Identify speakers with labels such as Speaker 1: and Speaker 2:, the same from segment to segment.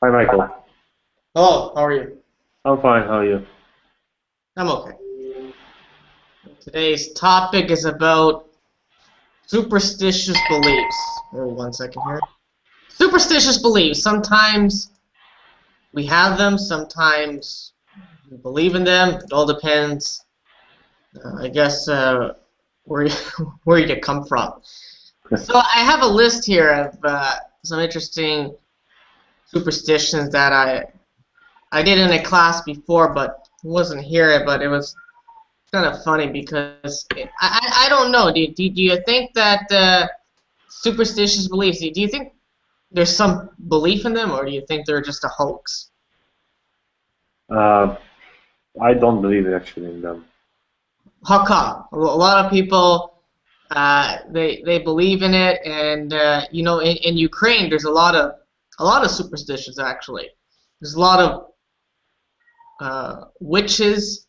Speaker 1: Hi, Michael.
Speaker 2: Hello, how are you?
Speaker 1: I'm fine. How are you?
Speaker 2: I'm okay. Today's topic is about superstitious beliefs. Oh, 1 second here. Superstitious beliefs. Sometimes we have them, sometimes we believe in them. It all depends, I guess, where you, where you come from. So I have a list here of some interesting superstitions that I did in a class before, but wasn't here. But it was kind of funny because I don't know. Do you think that superstitious beliefs? Do you think there's some belief in them, or do you think they're just a hoax?
Speaker 1: Uh, I don't believe actually in them.
Speaker 2: How come? A lot of people they believe in it, and you know, in Ukraine there's a lot of superstitions actually. There's a lot of witches.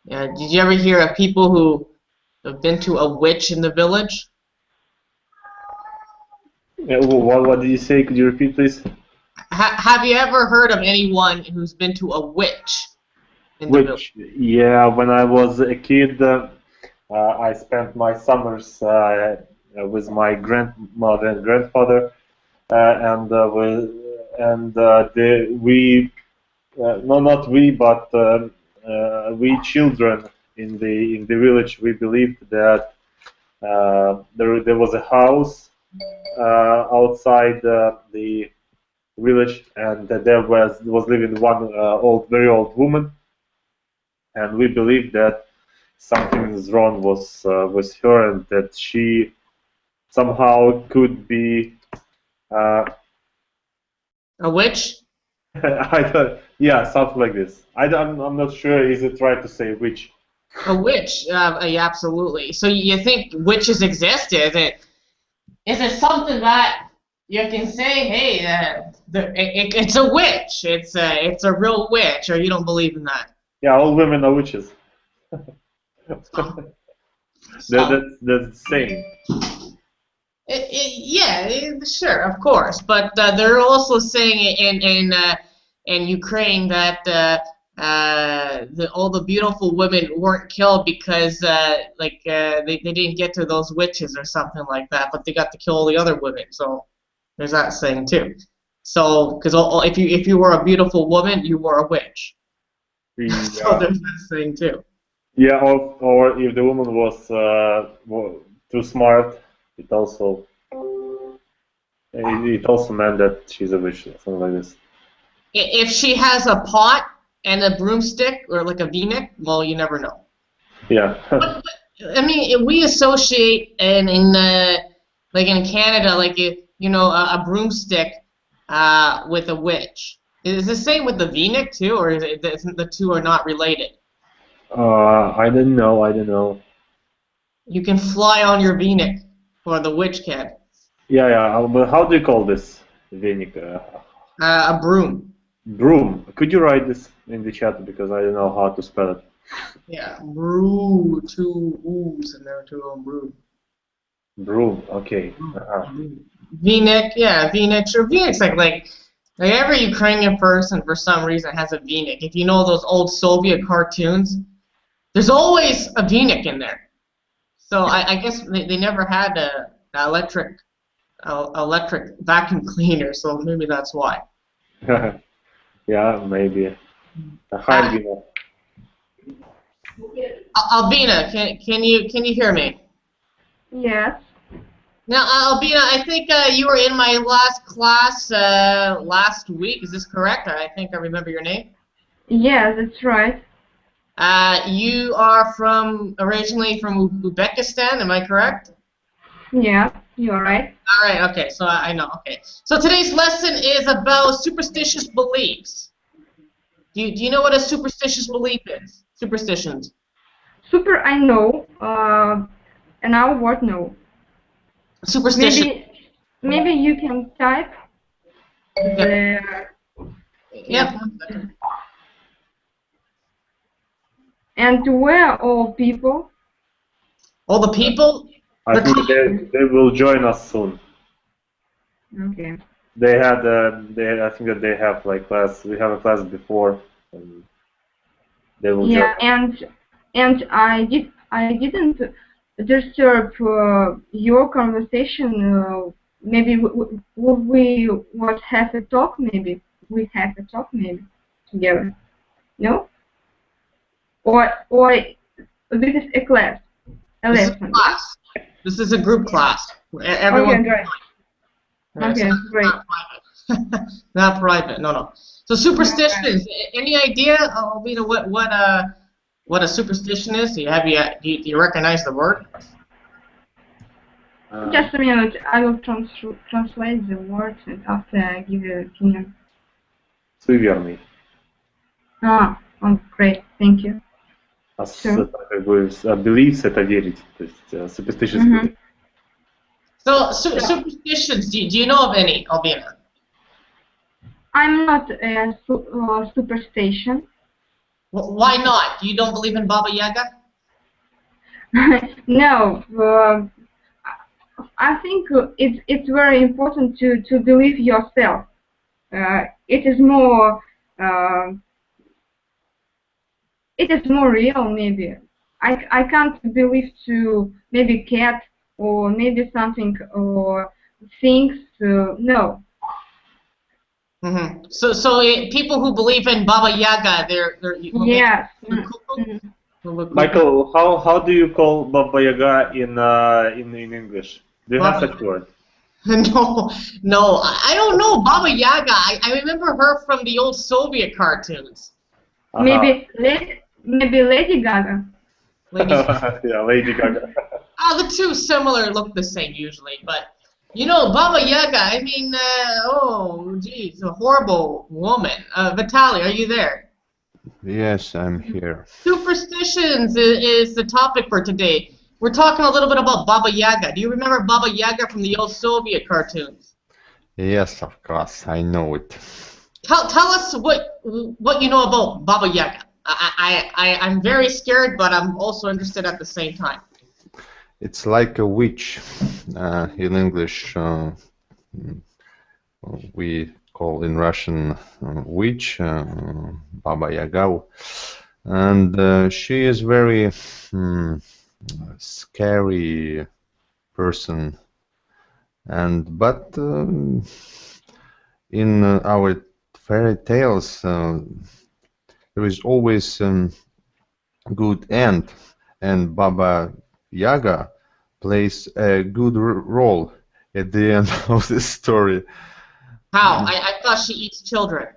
Speaker 2: Did you ever hear of people who have been to a witch in the village?
Speaker 1: What did you say? Could you repeat, please?
Speaker 2: Have you ever heard of anyone who's been to a witch in the village?
Speaker 1: Which, yeah, when I was a kid, I spent my summers with my grandmother and grandfather, no, not we, but we children in the village, we believed that there was a house outside the village, and that there was living one very old woman, and we believed that something is wrong with her, and that she somehow could be
Speaker 2: A witch?
Speaker 1: yeah, something like this. I'm not sure. Is it right to say which?
Speaker 2: A witch? Yeah, absolutely. So you think witches exist? Is it something that you can say, hey, it's a witch. It's a real witch, or you don't believe in that?
Speaker 1: Yeah, all women are witches.
Speaker 2: Some,
Speaker 1: That's
Speaker 2: some.
Speaker 1: the same.
Speaker 2: Yeah, sure, of course. But they're also saying in Ukraine that all the beautiful women weren't killed because they didn't get to those witches or something like that, but they got to kill all the other women. So there's that saying too. So because if you were a beautiful woman, you were a witch. So
Speaker 1: Yeah,
Speaker 2: there's that saying too.
Speaker 1: yeah, or if the woman was too smart, it also it also meant that she's a witch, something like this.
Speaker 2: If she has a pot and a broomstick or like a v-neck, well, you never know.
Speaker 1: Yeah.
Speaker 2: I mean, we associate in like in Canada, like you know, a broomstick with a witch. Is the same with the v-neck too, or the two are not related?
Speaker 1: I don't know. I don't know.
Speaker 2: You can fly on your v-neck, or the witch can.
Speaker 1: Yeah, yeah. But how do you call this, Venik?
Speaker 2: A broom.
Speaker 1: Broom. Could you write this in the chat because I don't know how to spell it.
Speaker 2: Yeah, brew, two oohs, and there are two on broom.
Speaker 1: Broom. Okay.
Speaker 2: V-neck, yeah, V-neck. Sure, V-neck's like every Ukrainian person for some reason has a V-neck. If you know those old Soviet cartoons, there's always a V-neck in there. So I guess they never had a electric vacuum cleaner, so maybe that's why.
Speaker 1: Yeah, maybe. Hi,
Speaker 2: Uh,
Speaker 1: Dina.
Speaker 2: Albina, can you hear me?
Speaker 3: Yes,
Speaker 2: Now, Albina, I think you were in my last class last week. Is this correct? I think I remember your name.
Speaker 3: yes, that's right.
Speaker 2: You are originally from Uzbekistan, am I correct?
Speaker 3: Yeah, you're right.
Speaker 2: All right, okay, so I know, okay. So today's lesson is about superstitious beliefs. Do you know what a superstitious belief is? Superstitions.
Speaker 3: Super, I know. And our word no.
Speaker 2: Superstition.
Speaker 3: Maybe you can type the
Speaker 2: Yep.
Speaker 3: and where all people?
Speaker 2: All the people.
Speaker 1: I think they will join us soon.
Speaker 3: Okay.
Speaker 1: they had I think that they have like class. We have a class before. And they will
Speaker 3: Yeah,
Speaker 1: just.
Speaker 3: and I didn't disturb your conversation. Maybe we would have a talk. Maybe we have a talk maybe together. No? Or this is a class, a
Speaker 2: This is a
Speaker 3: lesson.
Speaker 2: class. This is a group class.
Speaker 3: Okay,
Speaker 2: Everyone.
Speaker 3: great.
Speaker 2: Right,
Speaker 3: Okay,
Speaker 2: so
Speaker 3: great.
Speaker 2: not private. Not private. No, no. So superstitions. Any idea, Albina, what a superstition is? Do you recognize the word?
Speaker 3: Just a minute. I will translate the words and after I give you an opinion.
Speaker 1: Суеверный.
Speaker 3: Oh, great. Thank you.
Speaker 1: Это как бы beliefs это верить, то есть superstitious.
Speaker 2: So superstitions. Do you know of any, Albina?
Speaker 3: I'm not a superstition.
Speaker 2: Why not? You don't believe in Baba Yaga?
Speaker 3: No. I think it's very important to believe yourself. It is more real maybe. I can't believe to maybe cat or maybe something or things. No.
Speaker 2: Mm-hmm. So people who believe in Baba Yaga, they're
Speaker 3: Yes.
Speaker 1: Michael, how do you call Baba Yaga in English? Do you have such word?
Speaker 2: No, I don't know Baba Yaga. I remember her from the old Soviet cartoons.
Speaker 3: Maybe Lady Gaga.
Speaker 1: Yeah, Lady Gaga.
Speaker 2: The two similar, look the same usually, but you know Baba Yaga. I mean, oh geez, a horrible woman. Vitaly, are you there?
Speaker 4: Yes, I'm here.
Speaker 2: Superstitions is the topic for today. We're talking a little bit about Baba Yaga. Do you remember Baba Yaga from the old Soviet cartoons?
Speaker 4: Yes, of course, I know it.
Speaker 2: Tell us what you know about Baba Yaga. I'm very scared, but I'm also interested at the same time.
Speaker 4: It's like a witch. In English, we call in Russian witch, Baba Yaga, and she is very scary person. But in our fairy tales, there is always good end, and Baba Yaga plays a good role at the end of the story.
Speaker 2: How? I thought she eats children.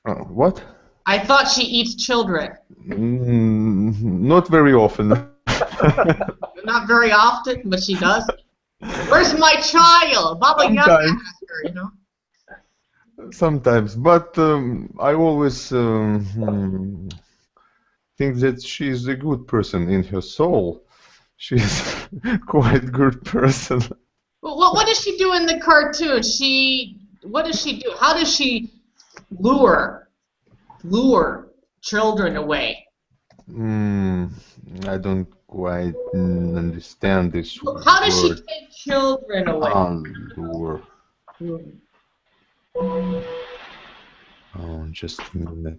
Speaker 4: What?
Speaker 2: I thought she eats children.
Speaker 4: Not very often.
Speaker 2: Not very often, but she does. Where's my child? Baba Yaga, you know?
Speaker 4: Sometimes, but I always think that she's a good person in her soul. She's quite good person.
Speaker 2: Well, what does she do in the cartoon? What does she do? How does she lure children away?
Speaker 4: I don't quite understand this word.
Speaker 2: How does she take children away?
Speaker 4: Lure. Oh, just a minute.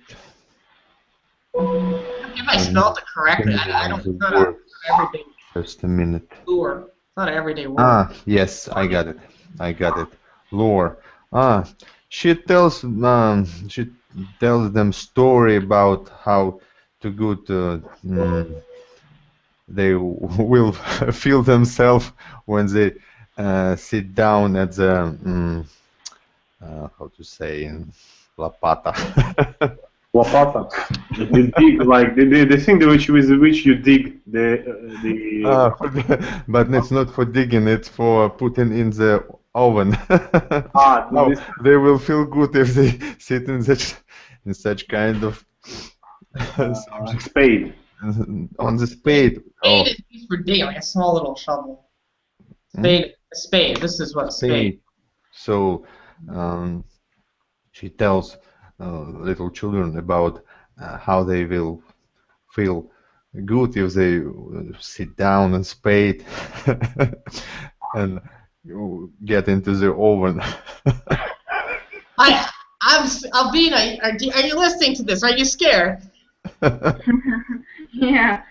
Speaker 2: If I spelled it correctly, I don't know everyday.
Speaker 4: Just a minute.
Speaker 2: Lure. It's not an everyday word.
Speaker 4: Yes, I got it. Lure. She tells them story about how to good they will feel themselves when they sit down at the how to say lapata.
Speaker 1: Lopata. You dig like the thing with which you dig the.
Speaker 4: But it's not for digging; it's for putting in the oven.
Speaker 1: No,
Speaker 4: they will feel good if they sit in such kind of
Speaker 1: spade.
Speaker 4: On the spade.
Speaker 2: Spade is used for digging, like a small little shovel. Spade. This is what spade.
Speaker 4: So she tells little children about how they will feel good if they sit down and spade and get into the oven.
Speaker 2: Albina, are you listening to this? Are you scared?
Speaker 3: Yeah.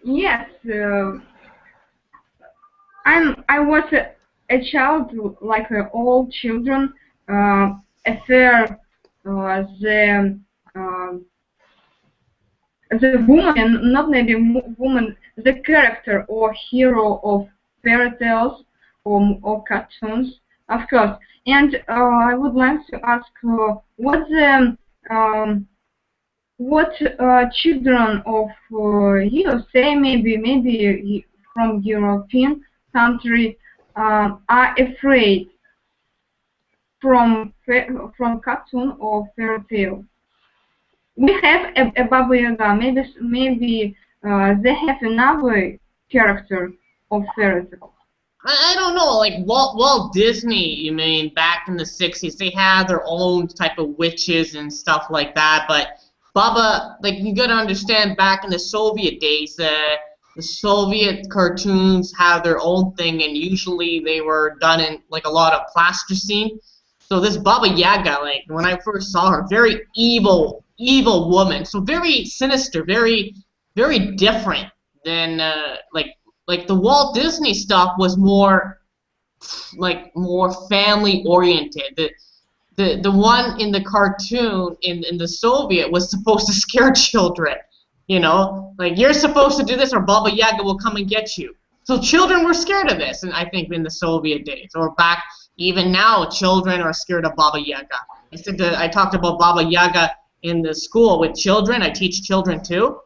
Speaker 3: Yes. I was a child like all children. After the woman, not maybe woman, the character or hero of fairy tales or cartoons, of course. And I would like to ask what children of USA, maybe from European country, are afraid from cartoon or fairy tale. We have a Baba Yaga. Maybe they have another character of fairy tale.
Speaker 2: I don't know, like Walt Disney, you mean, back in the 60s, they had their own type of witches and stuff like that, but Baba, like, you gotta understand, back in the Soviet days, the Soviet cartoons have their own thing, and usually they were done in, like, a lot of plasticine. So this Baba Yaga, like, when I first saw her, very evil woman, so very sinister, very, very different than, like the Walt Disney stuff was more, like, more family oriented. The one in the cartoon in the Soviet was supposed to scare children, you know, like, you're supposed to do this or Baba Yaga will come and get you. So children were scared of this, and I think in the Soviet days, or back even now, children are scared of Baba Yaga. I talked about Baba Yaga in the school with children. I teach children too,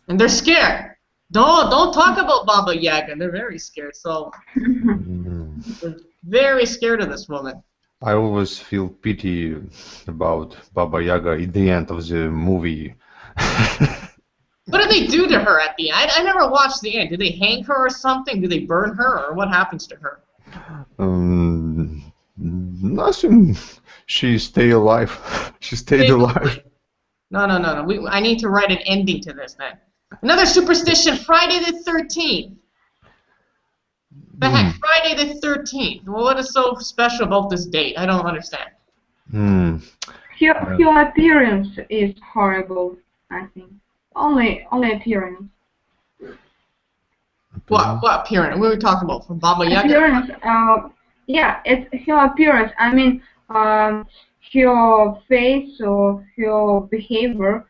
Speaker 2: and they're scared. Don't talk about Baba Yaga. They're very scared. So they're very scared of this woman.
Speaker 4: I always feel pity about Baba Yaga at the end of the movie.
Speaker 2: What did they do to her at the end? I never watched the end. Did they hang her or something? Did they burn her, or what happens to her?
Speaker 4: Nothing. She stayed alive. She stayed alive.
Speaker 2: No. I need to write an ending to this then. Another superstition, Friday the 13th. The heck, Friday the 13th. Well, what is so special about this date? I don't understand.
Speaker 3: Her appearance is horrible, I think. Only appearance.
Speaker 2: What appearance? What are we talking about? From Baba Yaga?
Speaker 3: Appearance, yeah, it's her appearance. I mean, her face or her behavior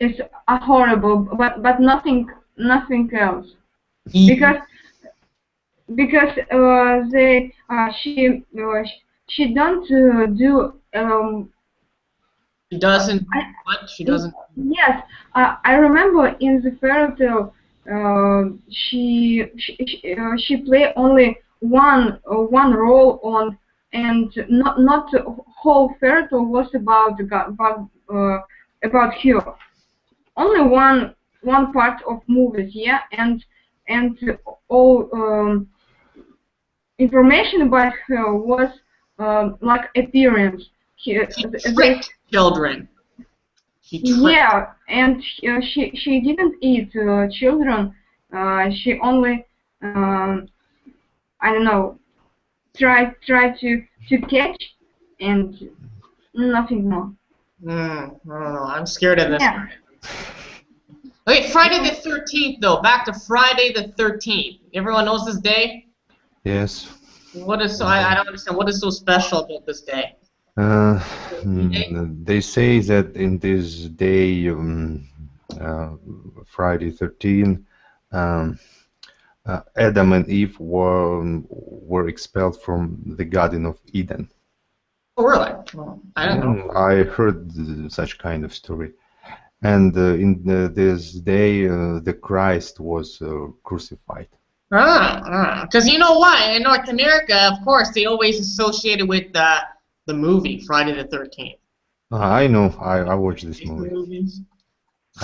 Speaker 3: is horrible, but nothing else. Because she don't do.
Speaker 2: She doesn't. What? She doesn't.
Speaker 3: Yes, I remember in the fairy tale, she played only one role on, and not the whole fairy tale was about her. Only one part of movies, yeah, and all information about her was like appearance.
Speaker 2: She tricked children.
Speaker 3: Yeah, and she didn't eat children. She only I don't know, tried to catch and nothing more.
Speaker 2: I don't know. I'm scared of this.
Speaker 3: Yeah.
Speaker 2: Okay, Friday the 13th though. Back to Friday the 13th. Everyone knows this day?
Speaker 4: Yes.
Speaker 2: What is so? I don't understand. What is so special about this day?
Speaker 4: They say that in this day, Friday 13, Adam and Eve were expelled from the Garden of Eden.
Speaker 2: Oh, really? Well, I don't know.
Speaker 4: I heard such kind of story. And in this day, the Christ was crucified.
Speaker 2: Because you know why? In North America, of course, they always associate it with the movie Friday the 13th.
Speaker 4: I know. I watched this movie.
Speaker 2: Movies.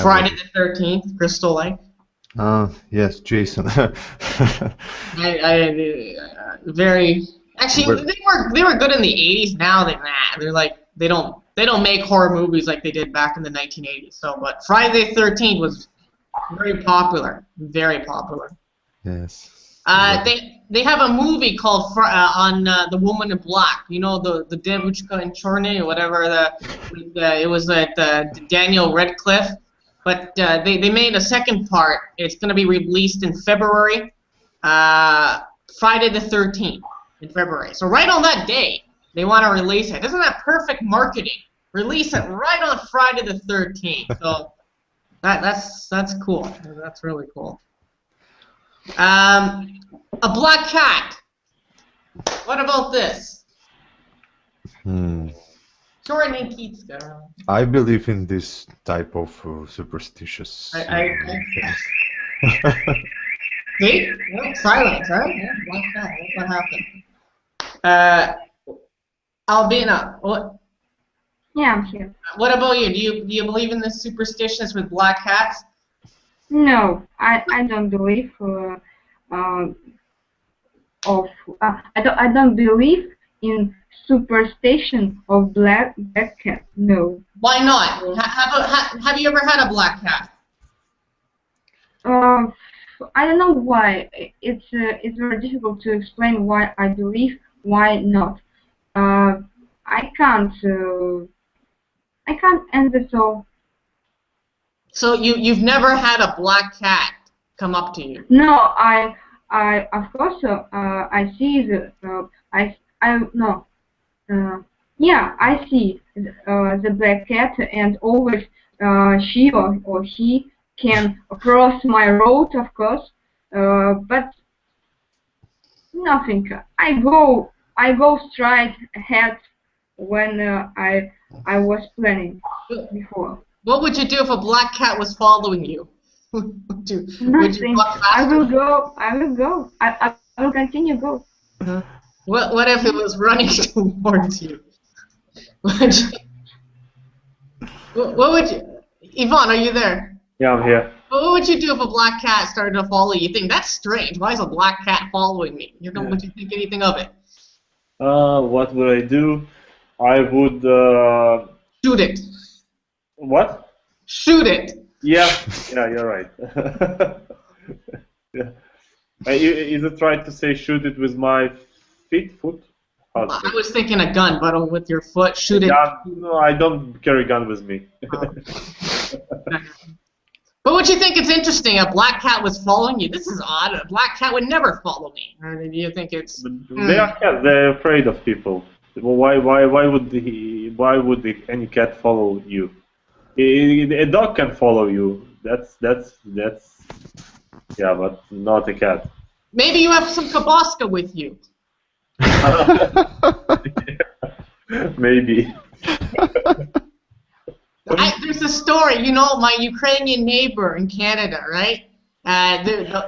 Speaker 2: Friday the 13th, Crystal Lake.
Speaker 4: Yes, Jason.
Speaker 2: Very. Actually, they were good in the 80s. Now they're like they don't make horror movies like they did back in the 1980s. So, but Friday the 13th was very popular. Very popular.
Speaker 4: Yes.
Speaker 2: They have a movie called on the Woman in Black. You know, the Devuchka in Chorny or whatever. It was Daniel Radcliffe. But they made a second part. It's going to be released in February, Friday the 13th in February. So right on that day, they want to release it. Isn't that perfect marketing? Release it right on Friday the 13th. So that's cool. That's really cool. A black cat. What about this?
Speaker 4: I believe in this type of superstitious things.
Speaker 2: See? Well, silence, huh? Yeah, black cat. What happened? Albina, what?
Speaker 3: Yeah, I'm here.
Speaker 2: What about you? Do you believe in the superstitions with black cats?
Speaker 3: No, I don't believe I don't believe in superstition of black cat. No.
Speaker 2: Why not? Have you ever had a black cat?
Speaker 3: I don't know why. It's very difficult to explain why I believe, why not. I can't answer so.
Speaker 2: So you've never had a black cat come up to you?
Speaker 3: No, I of course I see yeah, I see the black cat, and always she or he can cross my road, of course, but nothing. I go straight ahead when I was planning before.
Speaker 2: What would you do if a black cat was following you? Would you walk faster?
Speaker 3: I will go. I will continue go.
Speaker 2: What if it was running towards you? What would you? Yvonne, are you there?
Speaker 1: Yeah, I'm here.
Speaker 2: What would you do if a black cat started to follow you? You think that's strange. Why is a black cat following me? Would you think anything of it?
Speaker 1: What would I do? I would
Speaker 2: shoot it.
Speaker 1: What?
Speaker 2: Shoot it.
Speaker 1: Yeah, you're right. Yeah. Is it right to say shoot it with my foot?
Speaker 2: I was thinking a gun, but with your foot, shoot it.
Speaker 1: No, I don't carry a gun with me.
Speaker 2: But would you think it's interesting? A black cat was following you. This is odd. A black cat would never follow me. Or do you think it's?
Speaker 1: They are cats. They're afraid of people. Why would any cat follow you? A dog can follow you. That's yeah, but not a cat.
Speaker 2: Maybe you have some kabaska with you.
Speaker 1: Maybe.
Speaker 2: There's a story, you know, my Ukrainian neighbor in Canada, right?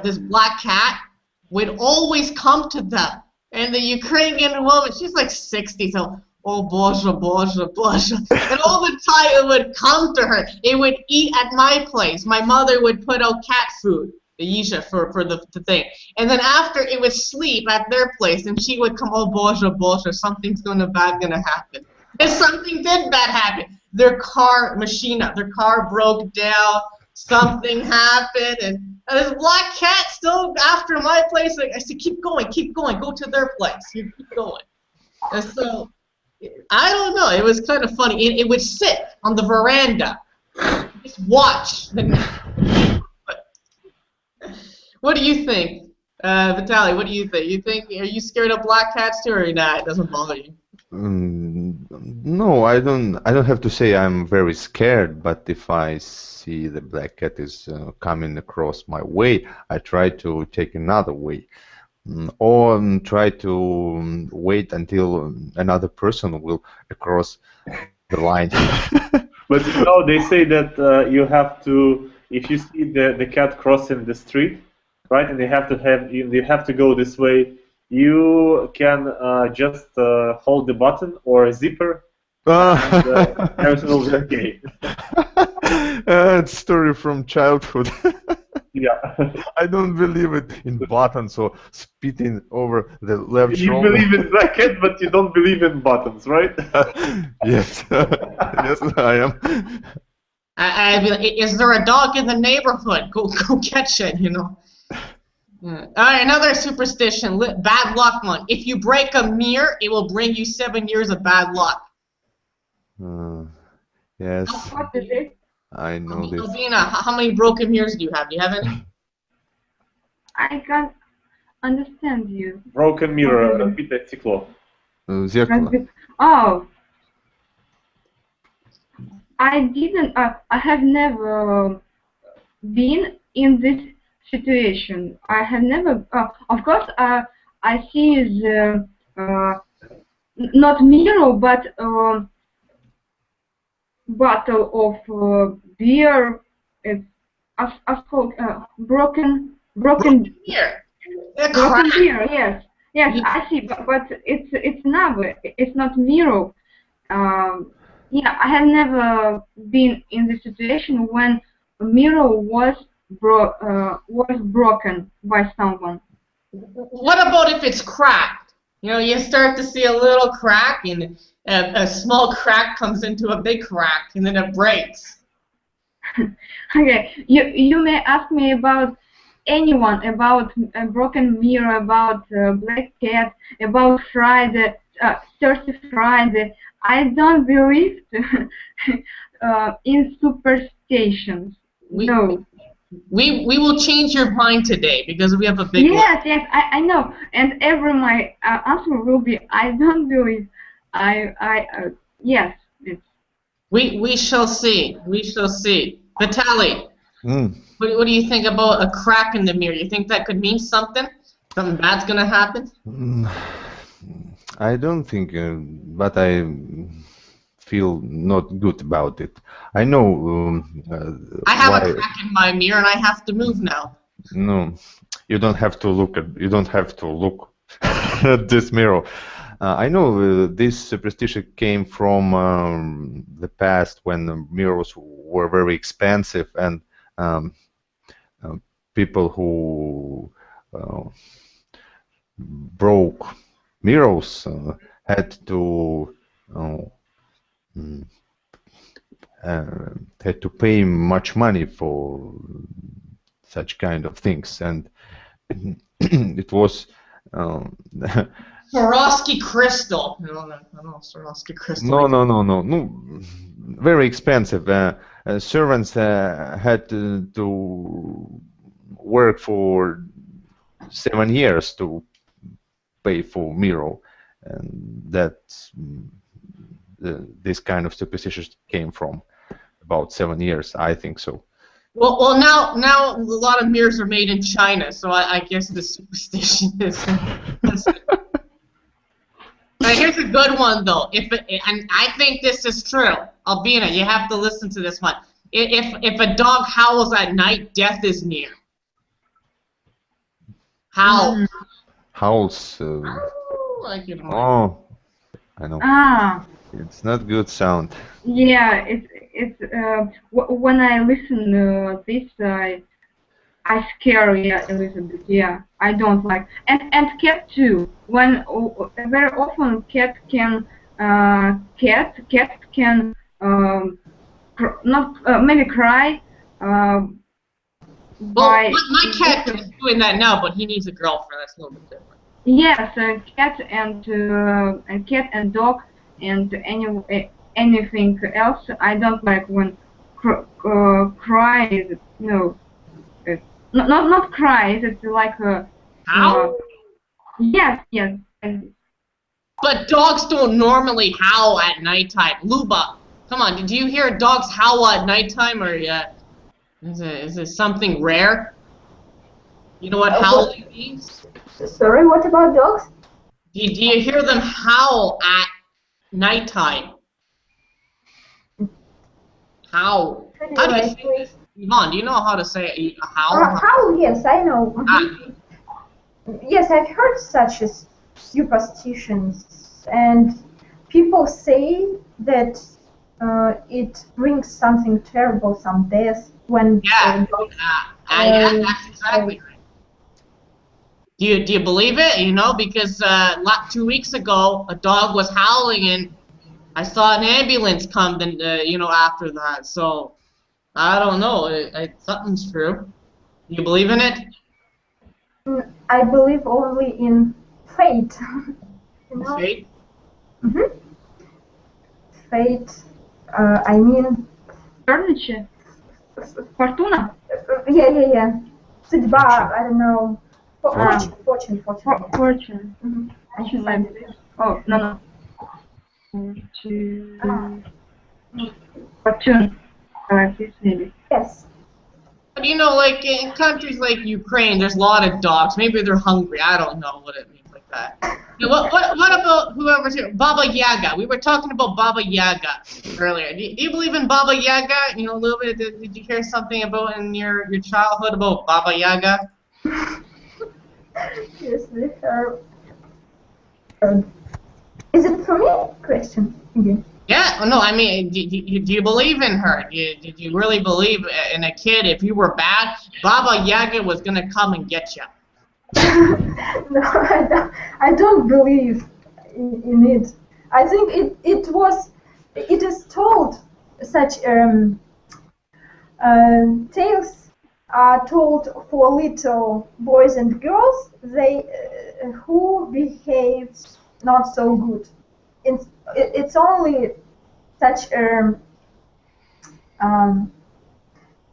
Speaker 2: This black cat would always come to them. And the Ukrainian woman, she's like 60, so, oh, Boże, Boże, Boże. And all the time it would come to her. It would eat at my place. My mother would put out cat food, the Yisha, for the thing. And then after it would sleep at their place, and she would come, oh, Boże, Boże, something's bad gonna happen. And something did bad happen. Their car broke down, something happened, and this black cat still after my place. Like, I said, keep going, go to their place, you keep going. And so, I don't know, it was kind of funny. It would sit on the veranda, just watch. What do you think, Vitaly? What do you think? Are you scared of black cats too, or not? It doesn't bother you?
Speaker 4: No, I don't have to say I'm very scared, but if I see the black cat is coming across my way, I try to take another way, or try to wait until another person will cross the line.
Speaker 1: But you know, they say that you have to, if you see the cat crossing the street, right, and you have to go this way, you can just hold the button or a zipper, and everything will be okay.
Speaker 4: It's a story from childhood.
Speaker 1: Yeah.
Speaker 4: I don't believe it in buttons or spitting over the left shoulder.
Speaker 1: You believe in black cat, but you don't believe in buttons, right?
Speaker 4: Yes. Yes, I am.
Speaker 2: I'd be like, is there a dog in the neighborhood? Go catch it, you know. All right, another superstition, bad luck one. If you break a mirror, it will bring you 7 years of bad luck.
Speaker 4: Yes,
Speaker 3: What is it?
Speaker 4: I know this.
Speaker 2: Albina, how many broken mirrors do you have? Do you have any?
Speaker 3: I can't understand you.
Speaker 1: Broken mirror, разбитое стекло.
Speaker 4: Зеркало.
Speaker 3: Oh, I didn't. I have never been in this situation. I have never. Of course, I see the not mirror, but bottle of beer. It's as called broken
Speaker 2: Here.
Speaker 3: broken beer. Yes, yes, I see. But it's never. It's not mirror. Yeah, I have never been in the situation when a mirror was broken by someone.
Speaker 2: What about if it's cracked? You know, you start to see a little crack, and a small crack comes into a big crack, and then it breaks.
Speaker 3: Okay, you may ask me about anyone, about a broken mirror, about black cat, about Friday, Thursday Friday. I don't believe in superstitions. No.
Speaker 2: We will change your mind today because we have a big.
Speaker 3: Yes, yes, I know, and every my answer will be I don't believe. Yes, it's.
Speaker 2: We shall see. We shall see. Vitaly, what do you think about a crack in the mirror? You think that could mean something? Something bad's gonna happen?
Speaker 4: I don't think, but I feel not good about it. I know.
Speaker 2: I have a crack in my mirror, and I have to move now.
Speaker 4: No, you don't have to look at. You don't have to look at this mirror. I know this superstition came from the past when the mirrors were very expensive, and people who broke mirrors had to pay much money for such kind of things, and it was.
Speaker 2: Swarovski crystal. I don't know Swarovski crystal.
Speaker 4: No. Very expensive. Servants had to work for 7 years to pay for mirror, and that's this kind of superstition came from about 7 years, I think so.
Speaker 2: Well, now a lot of mirrors are made in China, so I guess the superstition is. Now, here's a good one though. And I think this is true. Albina, you have to listen to this one. If a dog howls at night, death is near. Howl.
Speaker 4: Howls.
Speaker 2: Like you
Speaker 4: Oh, I know.
Speaker 3: Ah.
Speaker 4: It's not good sound.
Speaker 3: Yeah, it's when I listen this, I scare a little bit. Yeah, I don't like, and cat too. When very often cat can not maybe cry.
Speaker 2: Well, my cat is doing that now, but he needs a girlfriend. That's a little bit different.
Speaker 3: Yes, cat and dog and anything else. I don't like when cry is no. Not cries. It's like a.
Speaker 2: Howl?
Speaker 3: Yes.
Speaker 2: But dogs don't normally howl at nighttime. Luba, come on. Did you hear dogs howl at nighttime, or is it something rare? You know what howling means?
Speaker 5: Sorry, what about dogs?
Speaker 2: Do you hear them howl at nighttime? Howl. How do you say this? Yvonne, do you know how to say howl?
Speaker 5: Howl, yes, I know. Yes, I've heard such superstitions, and people say that it brings something terrible, some death when.
Speaker 2: That's exactly right. Do you believe it? You know, because 2 weeks ago a dog was howling and I saw an ambulance come, and after that. So I don't know. Something's true. You believe in it?
Speaker 5: I believe only in fate. You know?
Speaker 2: Fate?
Speaker 5: Mm-hmm. Fate. I mean.
Speaker 3: Furniture? Fortuna?
Speaker 5: Yeah. Судьба. I don't know.
Speaker 4: Fortune.
Speaker 5: Fortune.
Speaker 3: Fortune.
Speaker 5: Mm-hmm.
Speaker 3: Fortune, I believe. Oh, no. Fortune. Fortune. This maybe.
Speaker 5: Yes.
Speaker 2: But you know, like in countries like Ukraine, there's a lot of dogs. Maybe they're hungry. I don't know what it means like that. You know, what about whoever's here? Baba Yaga. We were talking about Baba Yaga earlier. Do you believe in Baba Yaga? You know, a little bit. Did you hear something about in your childhood about Baba Yaga?
Speaker 5: Yes, we heard. Is it for me? Question again.
Speaker 2: Yeah, no, I mean, do you believe in her? Did you really believe in a kid? If you were bad, Baba Yaga was going to come and get you.
Speaker 5: No, I don't believe in it. I think it is told, such tales are told for little boys and girls who behave not so good. It's only such a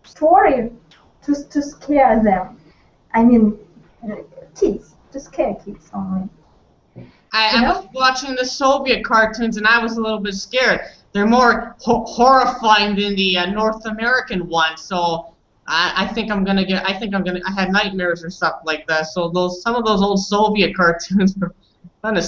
Speaker 5: story to scare them. I mean, kids, to scare kids only.
Speaker 2: I was watching the Soviet cartoons and I was a little bit scared. They're more horrifying than the North American ones. So I think I had nightmares or something like that. So some of those old Soviet cartoons were kind of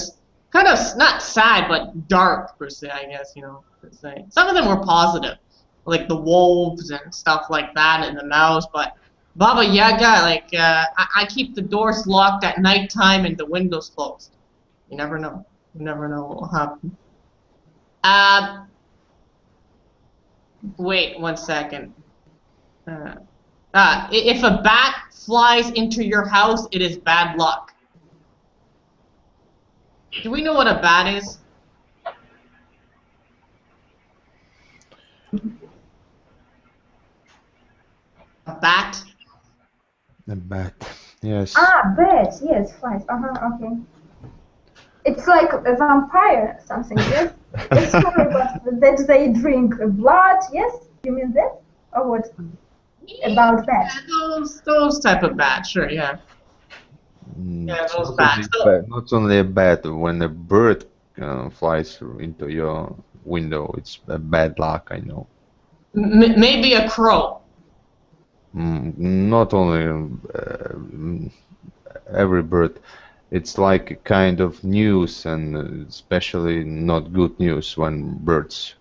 Speaker 2: not sad, but dark per se, I guess, you know, per se. Some of them were positive, like the wolves and stuff like that, and the mouse. But Baba Yaga, like I keep the doors locked at nighttime and the windows closed. You never know. You never know what will happen. Wait 1 second. If a bat flies into your house, it is bad luck. Do we know what a bat is? A bat?
Speaker 4: A bat. Yes.
Speaker 5: Bat. Yes, flies. Okay. It's like a vampire, something. Yes. It's sorry, but that they drink blood. Yes, you mean that, or what? About bats?
Speaker 2: Yeah, those type of bats. Sure, yeah. Yeah, those bats.
Speaker 4: Not only a bat. When a bird flies into your window, it's a bad luck. I know.
Speaker 2: Maybe a crow.
Speaker 4: Not only every bird. It's like a kind of news, and especially not good news when birds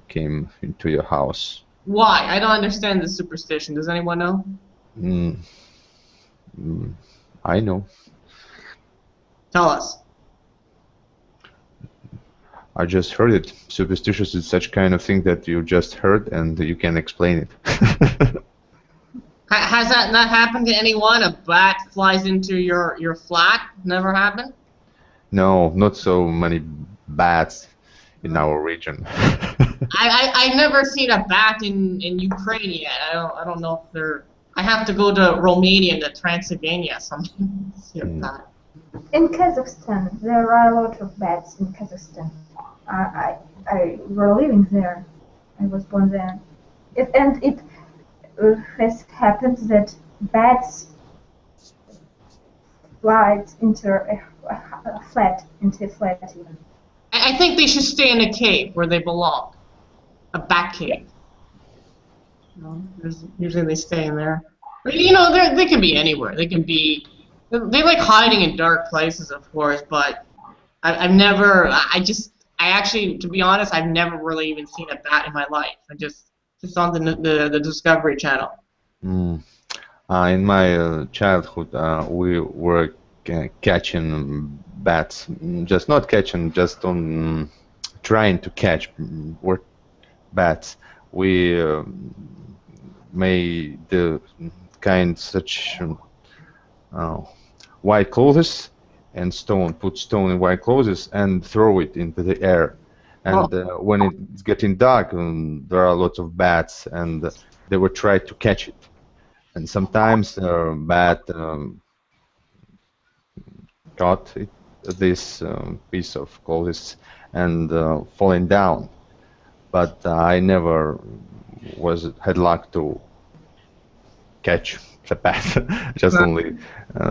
Speaker 4: came into your house.
Speaker 2: Why? I don't understand the superstition. Does anyone know?
Speaker 4: I know.
Speaker 2: Tell us.
Speaker 4: I just heard it. Superstitious is such kind of thing that you just heard and you can explain it.
Speaker 2: Has that not happened to anyone? A bat flies into your flat? Never happened?
Speaker 4: No, not so many bats in our region.
Speaker 2: I've never seen a bat in Ukraine yet. I don't know if they're. I have to go to Romania, to Transylvania, something to see a bat.
Speaker 5: In Kazakhstan, there are a lot of bats in Kazakhstan. I were living there. I was born there. It has happened that bats fly into a flat even.
Speaker 2: I think they should stay in a cave where they belong. A bat cave. You know, usually they stay in there. But, you know, they can be anywhere. They can be. They like hiding in dark places, of course. But I've never. I actually, to be honest, I've never really even seen a bat in my life. Just on the Discovery Channel.
Speaker 4: In my childhood, we were catching bats. Just not catching, just on trying to catch bats. We made the kind such white clothes and stone. Put stone in white clothes and throw it into the air. And when it's getting dark, there are lots of bats, and they would try to catch it. And sometimes bat got this piece of clothes and falling down, but I never had luck to catch the path. Just only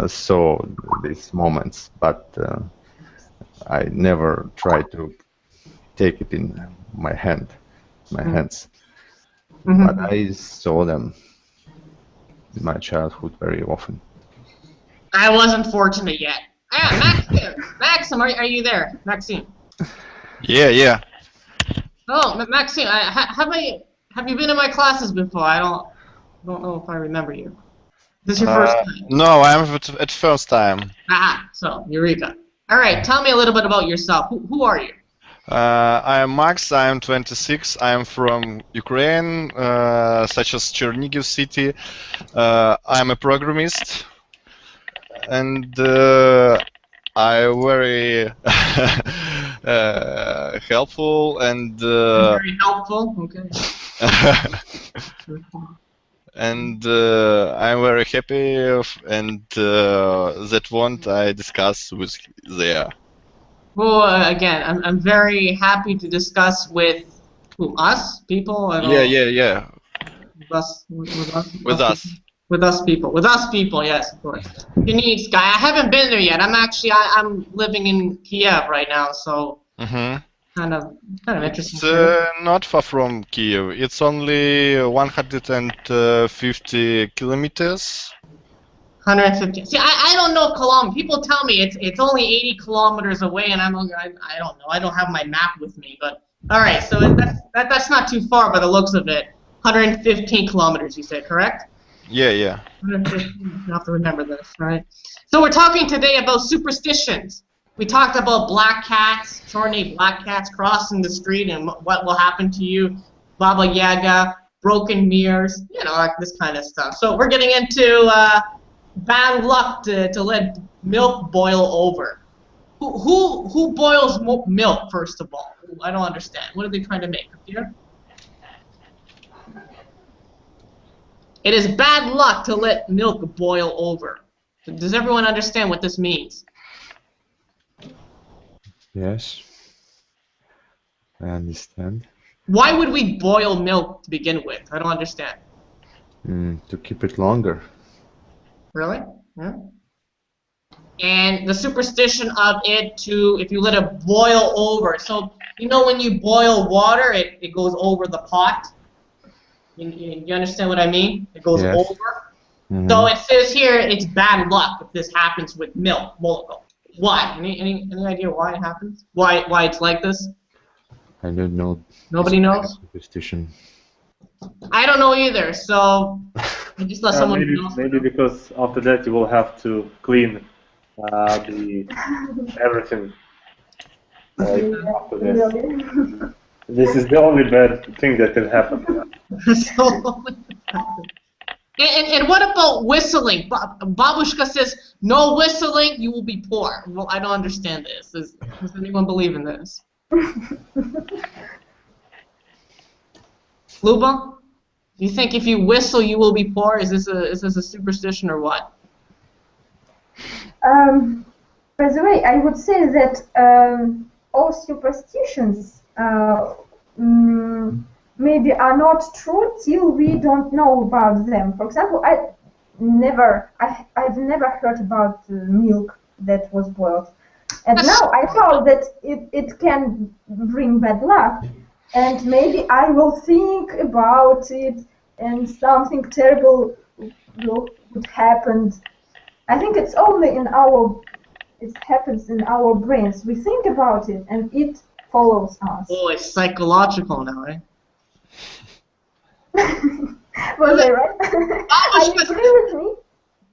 Speaker 4: saw these moments, but I never tried to take it in my hands. But I saw them in my childhood very often.
Speaker 2: I wasn't fortunate yet. Maxim, are you there? Maxime.
Speaker 6: Yeah.
Speaker 2: Oh, Maxime, have you been in my classes before? I don't know if I remember you. This is your first time?
Speaker 6: No, I'm at first time.
Speaker 2: So Eureka. All right, tell me a little bit about yourself. Who are you?
Speaker 6: I am Max. I am 26. I am from Ukraine, such as Chernihiv city. I am a programmist, and I'm very helpful and.
Speaker 2: Very helpful. Okay.
Speaker 6: And I'm very happy, and that want I discuss with there.
Speaker 2: Well, again, I'm very happy to discuss with who, us people.
Speaker 6: Yeah.
Speaker 2: With us people. Yes, of course. Denise, guy, I haven't been there yet. I'm living in Kiev right now, so kind of interesting.
Speaker 6: It's not far from Kiev. It's only 150 kilometers.
Speaker 2: 150. See, I don't know kilometers. People tell me it's only 80 kilometers away, and I don't know. I don't have my map with me, but all right. So that's not too far by the looks of it. 115 kilometers, you said, correct?
Speaker 6: Yeah.
Speaker 2: 115. You have to remember this, right? So we're talking today about superstitions. We talked about black cats, short-named black cats crossing the street, and what will happen to you, Baba Yaga, broken mirrors, like this kind of stuff. So we're getting into bad luck to let milk boil over. Who boils milk, first of all? I don't understand. What are they trying to make here? It is bad luck to let milk boil over. Does everyone understand what this means?
Speaker 4: Yes, I understand.
Speaker 2: Why would we boil milk to begin with? I don't understand.
Speaker 4: To keep it longer.
Speaker 2: Really? Yeah. And the superstition of it if you let it boil over. So, when you boil water, it goes over the pot. You understand what I mean? It goes over. So it says here it's bad luck if this happens with milk. Why? Any idea why it happens? Why it's like this?
Speaker 4: I don't know.
Speaker 2: Nobody knows?
Speaker 4: Superstition.
Speaker 2: I don't know either, so I just let someone know.
Speaker 1: Maybe because after that you will have to clean everything. After this. This is the only bad thing that can happen.
Speaker 2: And what about whistling? Babushka says, no whistling, you will be poor. Well, I don't understand this. Does anyone believe in this? Luba? Do you think if you whistle, you will be poor? Is this a superstition or what?
Speaker 5: By the way, I would say that all superstitions maybe are not true till we don't know about them. For example, I've never heard about milk that was boiled, and now I thought that it can bring bad luck, and maybe I will think about it, and something terrible would happen. I think it's only it happens in our brains. We think about it, and it follows us.
Speaker 2: Oh, it's psychological now, eh?
Speaker 5: Was I right? Are you agree with me?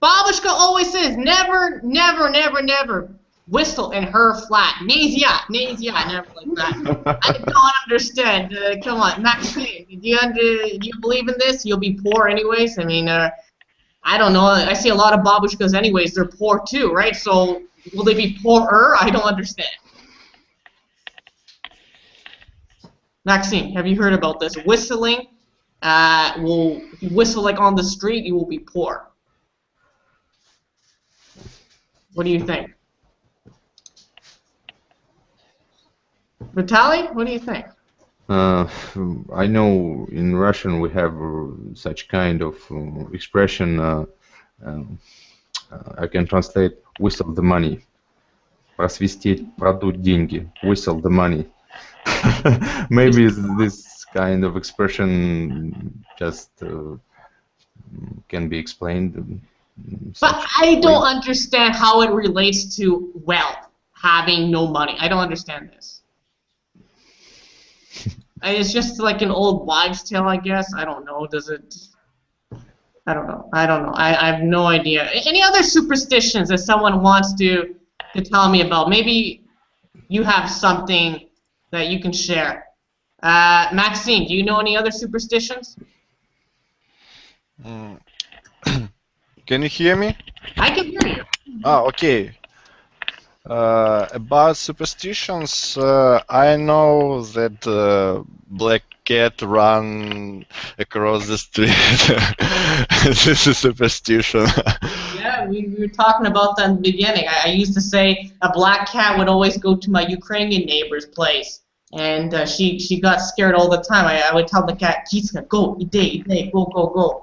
Speaker 2: Babushka always says, never, never, never, never whistle in her flat. Nazia, never like that. I don't understand. Come on, Maxine, do you believe in this? You'll be poor anyways? I mean, I don't know. I see a lot of babushkas anyways. They're poor too, right? So will they be poorer? I don't understand. Maxine, have you heard about this? Whistling, if you whistle like on the street, you will be poor. What do you think? Vitaly, what do you think?
Speaker 4: I know in Russian we have such kind of expression. I can translate "whistle the money." Просвистеть, продуть деньги. Whistle the money. Maybe this kind of expression just can be explained.
Speaker 2: But I don't understand how it relates to wealth, having no money. I don't understand this. It's just like an old wives' tale, I guess. I don't know. Does it? I don't know. I have no idea. Any other superstitions that someone wants to tell me about? Maybe you have something that you can share. Maxine, do you know any other superstitions?
Speaker 6: Can you hear me?
Speaker 2: I can hear you.
Speaker 6: Oh, okay. About superstitions, I know that black cat run across the street. This is superstition.
Speaker 2: Yeah, we were talking about that in the beginning. I used to say a black cat would always go to my Ukrainian neighbor's place, and she got scared all the time. I would tell the cat, "Kiska, go, ide, go, go, go."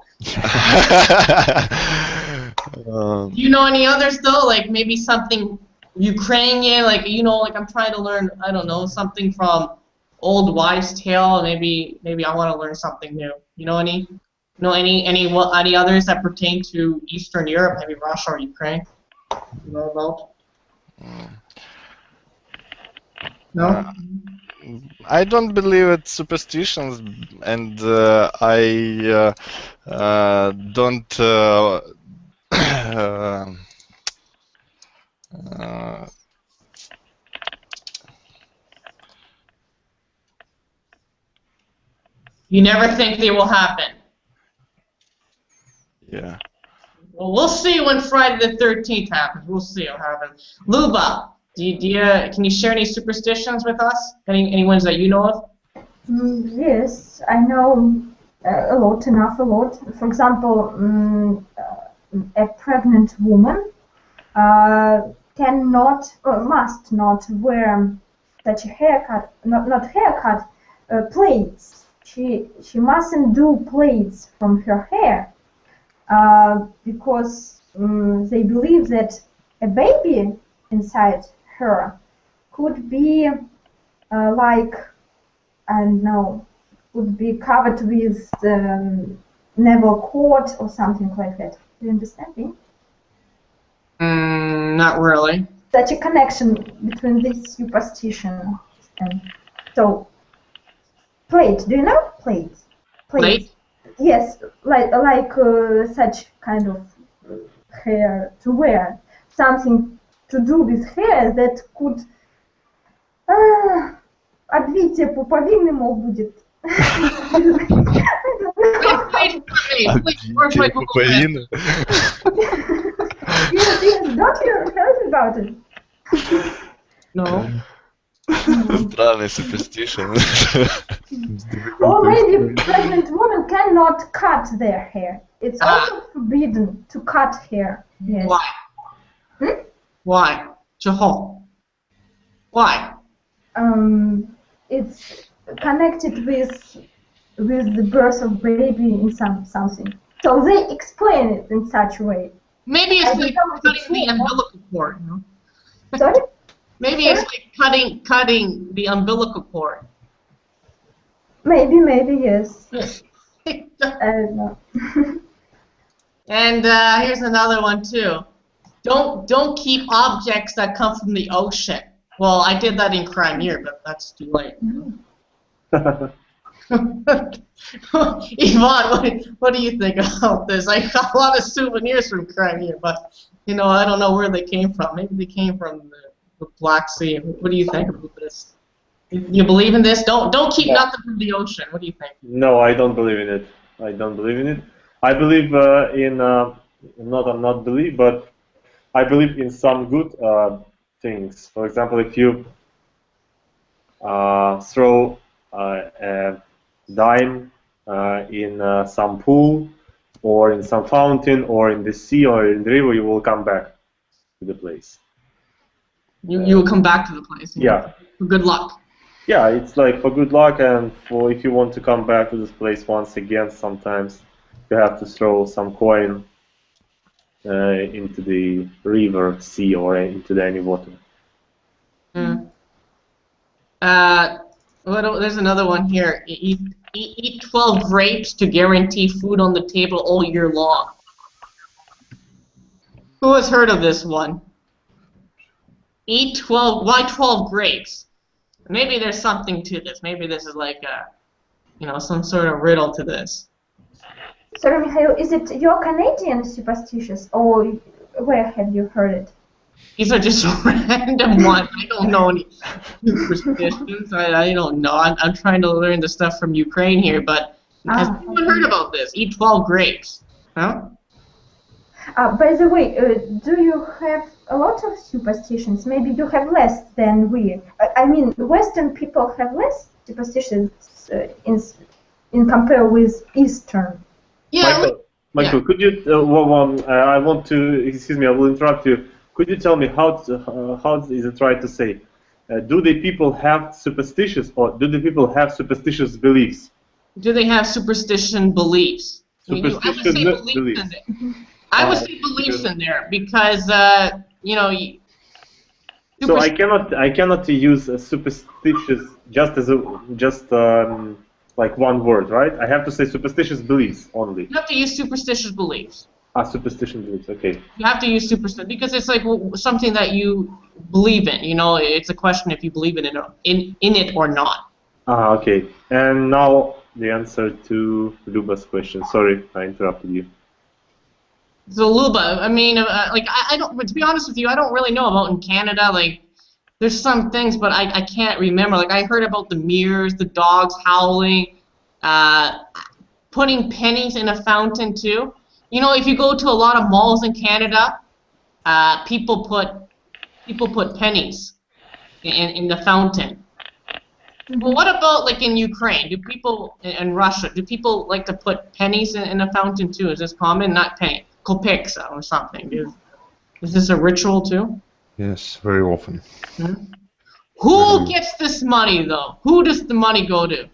Speaker 2: Do you know any others though? Like maybe something Ukrainian, like like I'm trying to learn, I don't know, something from old wives' tale. Maybe I want to learn something new. You know any others that pertain to Eastern Europe, maybe Russia or Ukraine? You know about? No.
Speaker 6: I don't believe it's superstitions, and I don't.
Speaker 2: You never think they will happen.
Speaker 6: Yeah.
Speaker 2: Well, we'll see when Friday the 13th happens. We'll see what happens. Luba, can you share any superstitions with us? Any ones that you know of?
Speaker 5: Yes, I know a lot. For example, a pregnant woman cannot or must not wear such a haircut, not haircut, plaits. She mustn't do plaits from her hair because they believe that a baby inside her could be like, I don't know, would be covered with navel cord or something like that. Do you understand me?
Speaker 2: Not really.
Speaker 5: Such a connection between this superstition and so plate. Do you know plate?
Speaker 2: Plate?
Speaker 5: Yes, like such kind of hair to wear, something to do with hair that could отбитие пуповины, мол, будет. Yes, don't you heard about it?
Speaker 2: No.
Speaker 6: Странный superstition.
Speaker 5: Or maybe pregnant women cannot cut their hair. It's also forbidden to cut hair. Yes.
Speaker 2: Why? Why? Чего? Why?
Speaker 5: It's connected with the birth of baby in something. So they explain it in such a way.
Speaker 2: Maybe it's like cutting the umbilical cord. You know?
Speaker 5: Sorry?
Speaker 2: Maybe it's like cutting the umbilical cord.
Speaker 5: Maybe, yes. I don't know.
Speaker 2: And here's another one too. Don't keep objects that come from the ocean. Well, I did that in Crimea, but that's too late. Ivan, what do you think about this? I got a lot of souvenirs from Crimea, but I don't know where they came from. Maybe they came from the Black Sea. What do you think about this? You believe in this? Don't keep nothing from the ocean. What do you think?
Speaker 1: No, I don't believe in it. I believe in not believe, but I believe in some good things. For example, if you throw a dime in some pool or in some fountain or in the sea or in the river, you will come back to the place.
Speaker 2: You will come back to the place.
Speaker 1: Yeah.
Speaker 2: Good luck.
Speaker 1: Yeah, it's like for good luck and for if you want to come back to this place once again. Sometimes you have to throw some coin into the river, sea, or into any water.
Speaker 2: Mm. There's another one here. Eat 12 grapes to guarantee food on the table all year long. Who has heard of this one? Eat 12. Why 12 grapes? Maybe there's something to this. Maybe this is like some sort of riddle to this.
Speaker 5: Sorry, Mikhail, is it your Canadian superstitious, or where have you heard it?
Speaker 2: These are just random ones. I don't know any superstitions. I don't know. I'm trying to learn the stuff from Ukraine here, but has anyone heard about this? Eat 12 grapes. Huh?
Speaker 5: By the way, do you have a lot of superstitions? Maybe you have less than we. I mean, Western people have less superstitions in compare with Eastern.
Speaker 2: Yeah.
Speaker 1: Michael, could you? I want to. Excuse me. I will interrupt you. Could you tell me how is it right to say? Do the people have superstitious, or do the people have superstitious beliefs?
Speaker 2: Do they have superstition beliefs?
Speaker 1: Superstitious beliefs.
Speaker 2: In there. I would say beliefs in there because
Speaker 1: So I cannot use superstitious just like one word, right? I have to say superstitious beliefs only.
Speaker 2: You have to use superstitious beliefs.
Speaker 1: Superstition beliefs. Okay.
Speaker 2: You have to use superstition because it's like something that you believe in. It's a question if you believe in it or not.
Speaker 1: Okay. And now the answer to Luba's question. Sorry, I interrupted you.
Speaker 2: So Luba, I mean, I don't. But to be honest with you, I don't really know about in Canada. Like, there's some things, but I can't remember. Like, I heard about the mirrors, the dogs howling, putting pennies in a fountain too. If you go to a lot of malls in Canada, people put pennies in the fountain. Well, what about like in Ukraine? Do people in Russia? Do people like to put pennies in a fountain too? Is this common? Not penny, kopeka or something. Is this a ritual too?
Speaker 4: Yes, very often.
Speaker 2: Hmm? Who gets this money though? Who does the money go to?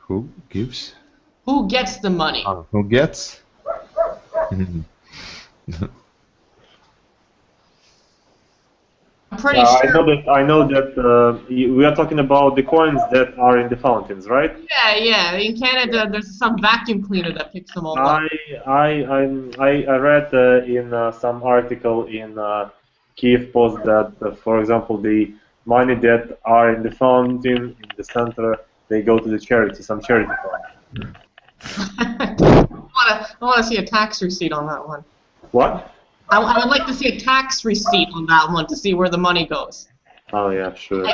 Speaker 4: Who gives?
Speaker 2: Who gets the money?
Speaker 4: Who gets?
Speaker 2: I'm pretty sure.
Speaker 1: I know that we are talking about the coins that are in the fountains, right?
Speaker 2: Yeah. In Canada, there's some vacuum cleaner that picks them all up.
Speaker 1: I read in some article in Kiev Post that, for example, the money that are in the fountain in the center, they go to the charity, some charity fund.
Speaker 2: I want to see a tax receipt on that one.
Speaker 1: What?
Speaker 2: I would like to see a tax receipt on that one to see where the money goes.
Speaker 1: Oh yeah, sure.
Speaker 2: I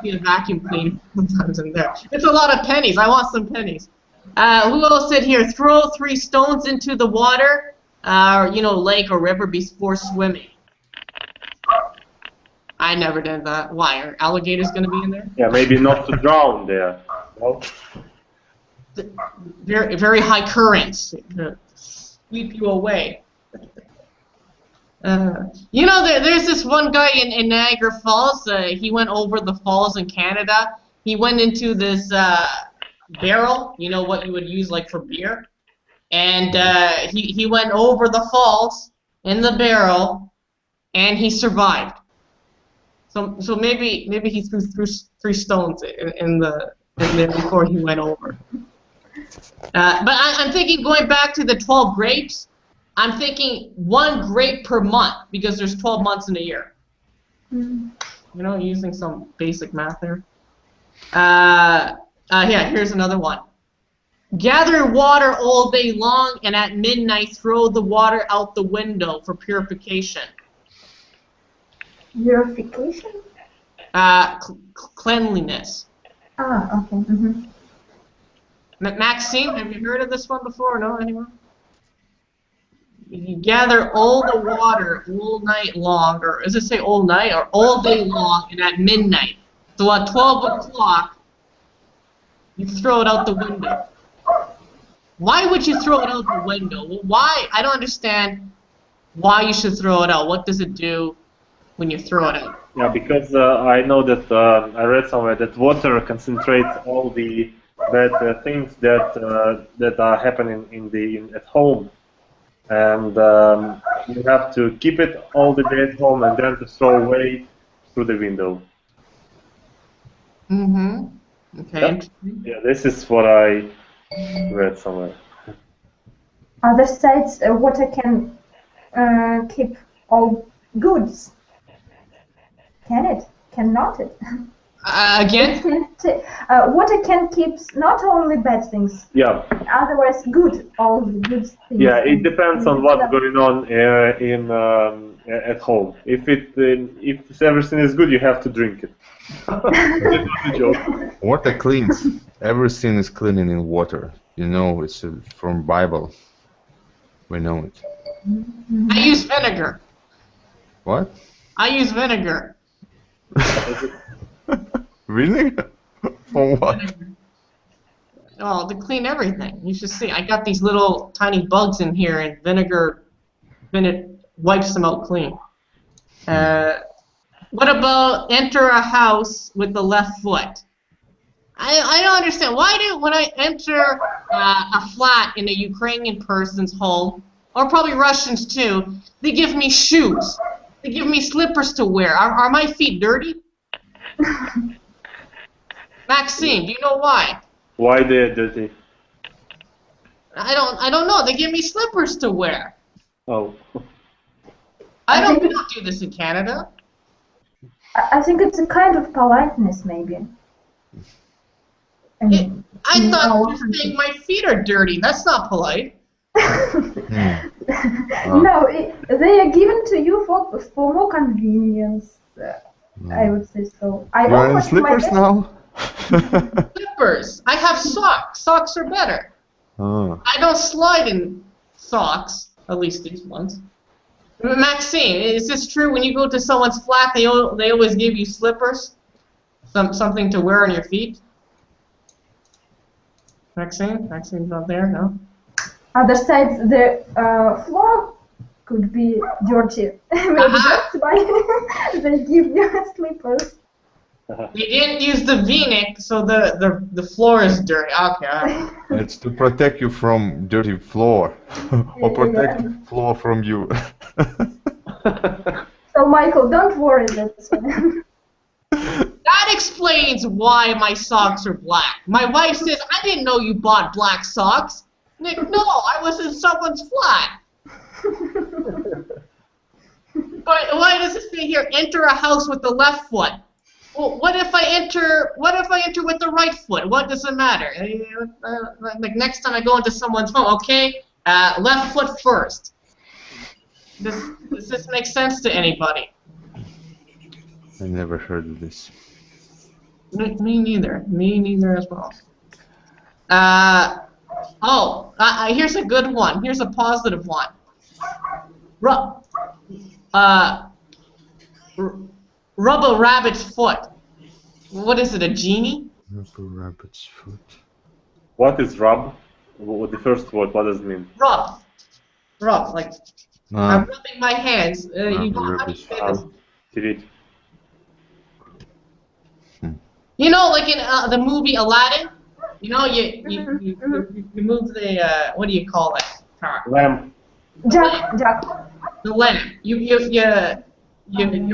Speaker 2: see a vacuum cleaner sometimes in there. It's a lot of pennies. I want some pennies. Who else said here? Throw 3 stones into the water, lake or river before swimming. I never did that. Why? Are alligators going to be in there?
Speaker 1: Yeah, maybe not to drown there. Well,
Speaker 2: very, very high currents sweep you away. There's this one guy in Niagara Falls. He went over the falls in Canada. He went into this barrel, what you would use like for beer, and he went over the falls in the barrel, and he survived. So maybe he threw 3 stones in there before he went over. But I'm thinking going back to the 12 grapes. I'm thinking 1 grape per month because there's 12 months in a year. Using some basic math there. Here's another one. Gather water all day long and at midnight throw the water out the window for purification.
Speaker 5: Purification?
Speaker 2: Cleanliness.
Speaker 5: Okay. Mm-hmm.
Speaker 2: Maxine, have you heard of this one before? No, anyone? You gather all the water all night long, or does it say all night, or all day long, and at midnight. So at 12 o'clock, you throw it out the window. Why would you throw it out the window? Well, why? I don't understand why you should throw it out. What does it do when you throw it out?
Speaker 1: Yeah, because I know that I read somewhere that water concentrates all the bad things that are happening at home, and you have to keep it all the day at home and then to throw away through the window.
Speaker 2: Mm-hmm. Okay.
Speaker 1: Yep. Yeah, this is what I read somewhere.
Speaker 5: Other sites, water can keep all goods. Can it? Cannot it?
Speaker 2: Again?
Speaker 5: Water can keep not only bad things.
Speaker 1: Yeah.
Speaker 5: Otherwise, good, all the good things.
Speaker 1: Yeah, it depends on what's going on at home. If everything is good, you have to drink it.
Speaker 4: Water cleans. Everything is cleaning in water. You know, it's from Bible. We know it.
Speaker 2: I use vinegar.
Speaker 4: What?
Speaker 2: I use vinegar.
Speaker 4: Vinegar? For what?
Speaker 2: Oh, to clean everything. You should see. I got these little tiny bugs in here, and vinegar wipes them out clean. What about enter a house with the left foot? I don't understand. When I enter a flat in a Ukrainian person's home, or probably Russians too, they give me shoes. They give me slippers to wear. Are my feet dirty? Maxime, do you know why?
Speaker 1: Why they're dirty?
Speaker 2: I don't know. They give me slippers to wear.
Speaker 1: Oh.
Speaker 2: We don't do this in Canada.
Speaker 5: I think it's a kind of politeness, maybe.
Speaker 2: I thought you were saying my feet are dirty. That's not polite.
Speaker 5: No, they are given to you for more convenience. I would say so.
Speaker 4: You're in slippers now?
Speaker 2: Slippers. I have socks. Socks are better.
Speaker 4: Oh.
Speaker 2: I don't slide in socks, at least these ones. Maxime, is this true? When you go to someone's flat, they always give you slippers? Something to wear on your feet? Maxime? Maxime's not there, no?
Speaker 5: Other sides, the floor could be dirty. Maybe that's why they give you slippers.
Speaker 2: They didn't use the V-neck, so the floor is dirty. Okay.
Speaker 4: It's to protect you from dirty floor, or protect floor from you.
Speaker 5: So Michael, don't worry. That's
Speaker 2: That explains why my socks are black. My wife says, I didn't know you bought black socks. Nick, no, I was in someone's flat. But why does it say here, enter a house with the left foot? Well, what if I enter with the right foot? What does it matter? Like next time I go into someone's home, okay, left foot first. Does this make sense to anybody?
Speaker 4: I never heard of this.
Speaker 2: Me neither. Me neither as well. Here's a good one. Here's a positive one. Rub a rabbit's foot. What is it, a genie?
Speaker 4: Rub a rabbit's foot.
Speaker 1: What is rub? The first word, what does it mean?
Speaker 2: Rub, like I'm rubbing my hands. You know how do you say this? You know, like in the movie Aladdin, you know, you move the what do you call it?
Speaker 1: Lamp.
Speaker 5: Jack.
Speaker 2: The lamp. You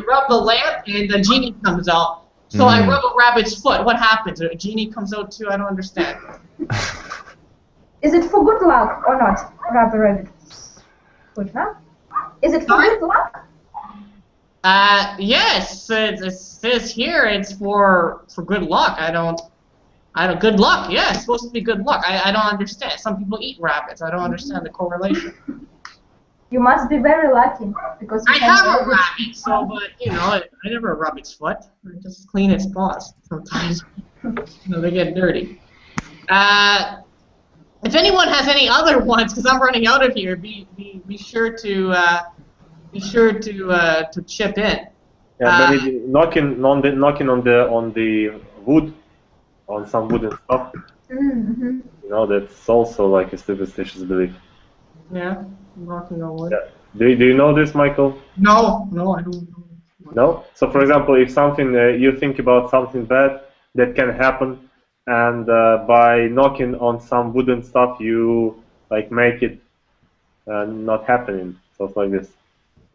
Speaker 2: rub the lamp and the genie comes out. So I rub a rabbit's foot. What happens? A genie comes out too? I don't understand.
Speaker 5: Is it for good luck or not? Rub a rabbit's foot, huh? Is it for good luck?
Speaker 2: Yes. It says here it's for good luck. I don't. Good luck. Yeah, it's supposed to be good luck. I don't understand. Some people eat rabbits. I don't understand the correlation.
Speaker 5: You must be very lucky because you
Speaker 2: I have a rabbit, so but you know, I never rub its foot. I just clean its paws. Sometimes, they get dirty. If anyone has any other ones, because I'm running out of here, be sure to chip in.
Speaker 1: Yeah, maybe knocking on the wood, on some wooden stuff.
Speaker 5: Mm-hmm.
Speaker 1: You know, that's also like a superstitious belief.
Speaker 2: Yeah. Knocking on wood.
Speaker 1: Yeah. Do you know this, Michael?
Speaker 2: No, I don't know.
Speaker 1: No. So, for example, if something you think about something bad that can happen, and by knocking on some wooden stuff, you like make it not happening. Stuff like this.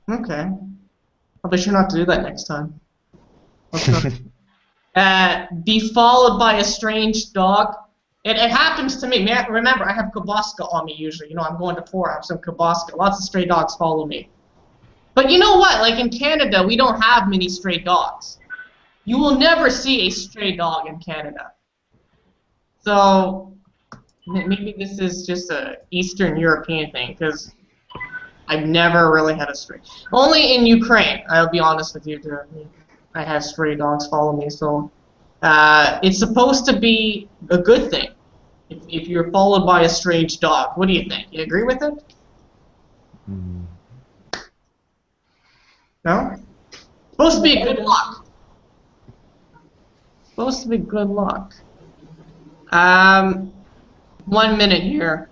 Speaker 2: Okay. I'll be sure not to do that next time. Be followed by a strange dog. It happens to me. Remember, I have Kabaska on me usually. You know, I'm going to 4, I have some Kabaska. Lots of stray dogs follow me. But you know what? Like in Canada, we don't have many stray dogs. You will never see a stray dog in Canada. So maybe this is just a Eastern European thing, because I've never really had a stray. Only in Ukraine, I'll be honest with you, I have stray dogs follow me. So it's supposed to be a good thing if you're followed by a strange dog. What do you think? You agree with it? No? Supposed to be good luck. Supposed to be good luck. 1 minute here.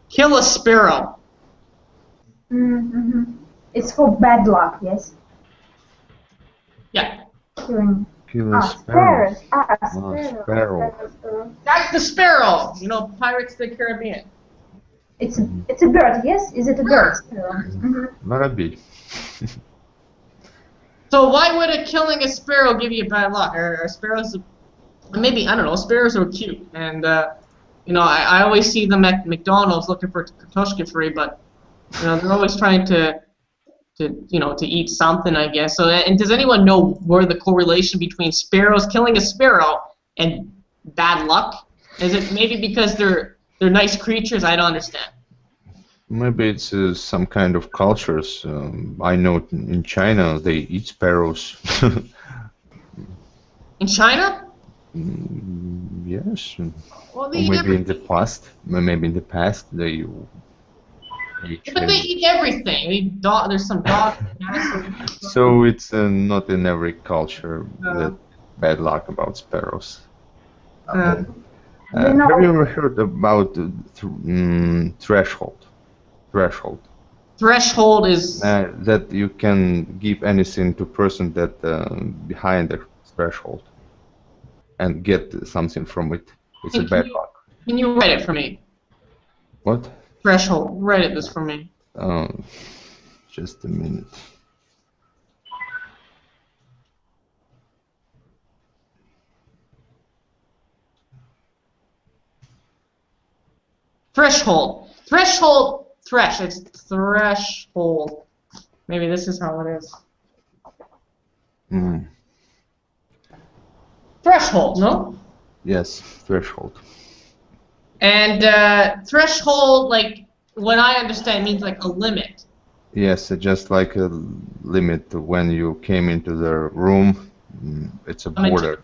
Speaker 2: Kill a sparrow.
Speaker 5: It's for bad luck, yes?
Speaker 2: Yeah.
Speaker 5: Killing.
Speaker 4: Kill a sparrow.
Speaker 5: Sparrow.
Speaker 4: Sparrow.
Speaker 2: That's the sparrow. You know, Pirates of the Caribbean.
Speaker 5: It's a bird, yes? Is it a bird? Sparrow.
Speaker 4: Not a bee.
Speaker 2: So why would killing a sparrow give you bad luck? Are sparrows, maybe, I don't know, sparrows are cute. And, you know, I always see them at McDonald's looking for kartoshka free, but, you know, they're always trying to eat something, I guess. So, and does anyone know where the correlation between sparrows, killing a sparrow, and bad luck? Is it maybe because they're nice creatures? I don't understand.
Speaker 4: Maybe it's some kind of cultures. I know in China they eat sparrows.
Speaker 2: In China?
Speaker 4: Yes.
Speaker 2: Well,
Speaker 4: Or maybe in the past. Maybe in the past they.
Speaker 2: But they eat everything. They eat dog. There's some dog.
Speaker 4: So it's not in every culture that bad luck about sparrows. Have you ever heard about threshold? Threshold.
Speaker 2: Threshold is
Speaker 4: that you can give anything to person that behind the threshold and get something from it. It's a bad luck.
Speaker 2: Can you write it for me?
Speaker 4: What?
Speaker 2: Threshold. Write this for me.
Speaker 4: Just a minute.
Speaker 2: Threshold. Threshold. Thresh. It's threshold. Maybe this is how it is. Threshold, no?
Speaker 4: Yes, threshold.
Speaker 2: And threshold, like, what I understand, means like a limit.
Speaker 4: Yes, just like a limit when you came into the room. It's a border.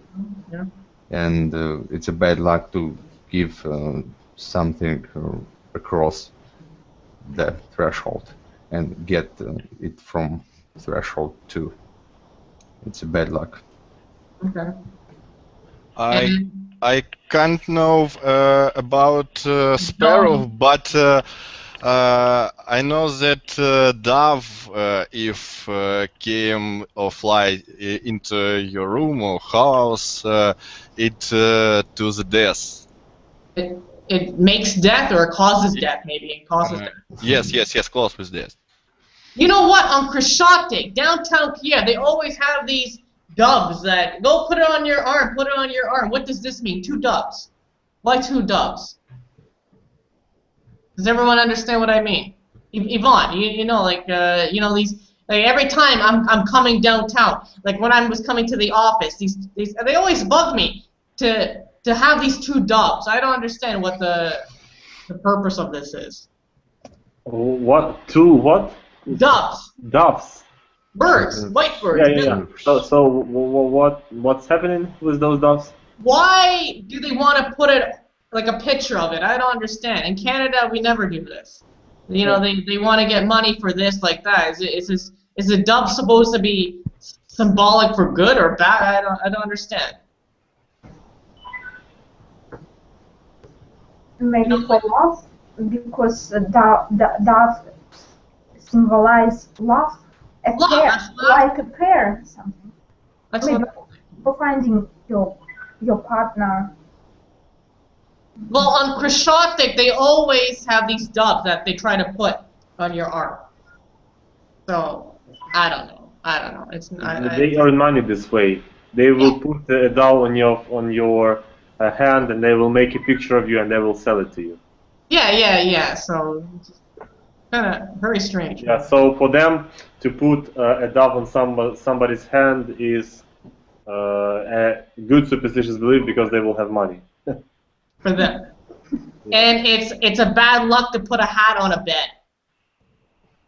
Speaker 2: Yeah.
Speaker 4: And it's a bad luck to give something across the threshold and get it from threshold too. It's a bad luck.
Speaker 2: Okay.
Speaker 6: I can't know about sparrow, but I know that dove, if came or fly into your room or house, it to the death.
Speaker 2: It makes death, or it causes death, maybe. It causes death.
Speaker 6: Yes, causes death.
Speaker 2: You know what? On Krishatik, downtown Kiev, they always have these doves that go put it on your arm, put it on your arm. What does this mean? 2 doves. Why 2 doves? Does everyone understand what I mean? Yvonne, you know, like you know, these, like, every time I'm coming downtown, like when I was coming to the office, these they always bug me to have these 2 doves. I don't understand what the purpose of this is.
Speaker 1: What? 2 what?
Speaker 2: Doves.
Speaker 1: Doves.
Speaker 2: Birds. White birds.
Speaker 1: Yeah. So what's happening with those doves?
Speaker 2: Why do they want to put it, like, a picture of it? I don't understand. In Canada, we never do this. You know, they want to get money for this, like that. Is the dove supposed to be symbolic for good or bad? I don't understand.
Speaker 5: Maybe for love, because dove symbolize love, a
Speaker 2: Love,
Speaker 5: pair,
Speaker 2: that's love.
Speaker 5: like a pair, something.
Speaker 2: That's
Speaker 5: Maybe
Speaker 2: what,
Speaker 5: for finding your partner.
Speaker 2: well, on Krishotic, they always have these doves that they try to put on your arm. So, I don't know. It's
Speaker 1: They earn money this way. They will put a doll on your hand, and they will make a picture of you, and they will sell it to you.
Speaker 2: yeah. So, kind of very strange.
Speaker 1: Yeah. So for them to put a dove on somebody's hand is a good superstitious belief because they will have money.
Speaker 2: For them. And it's a bad luck to put a hat on a bed.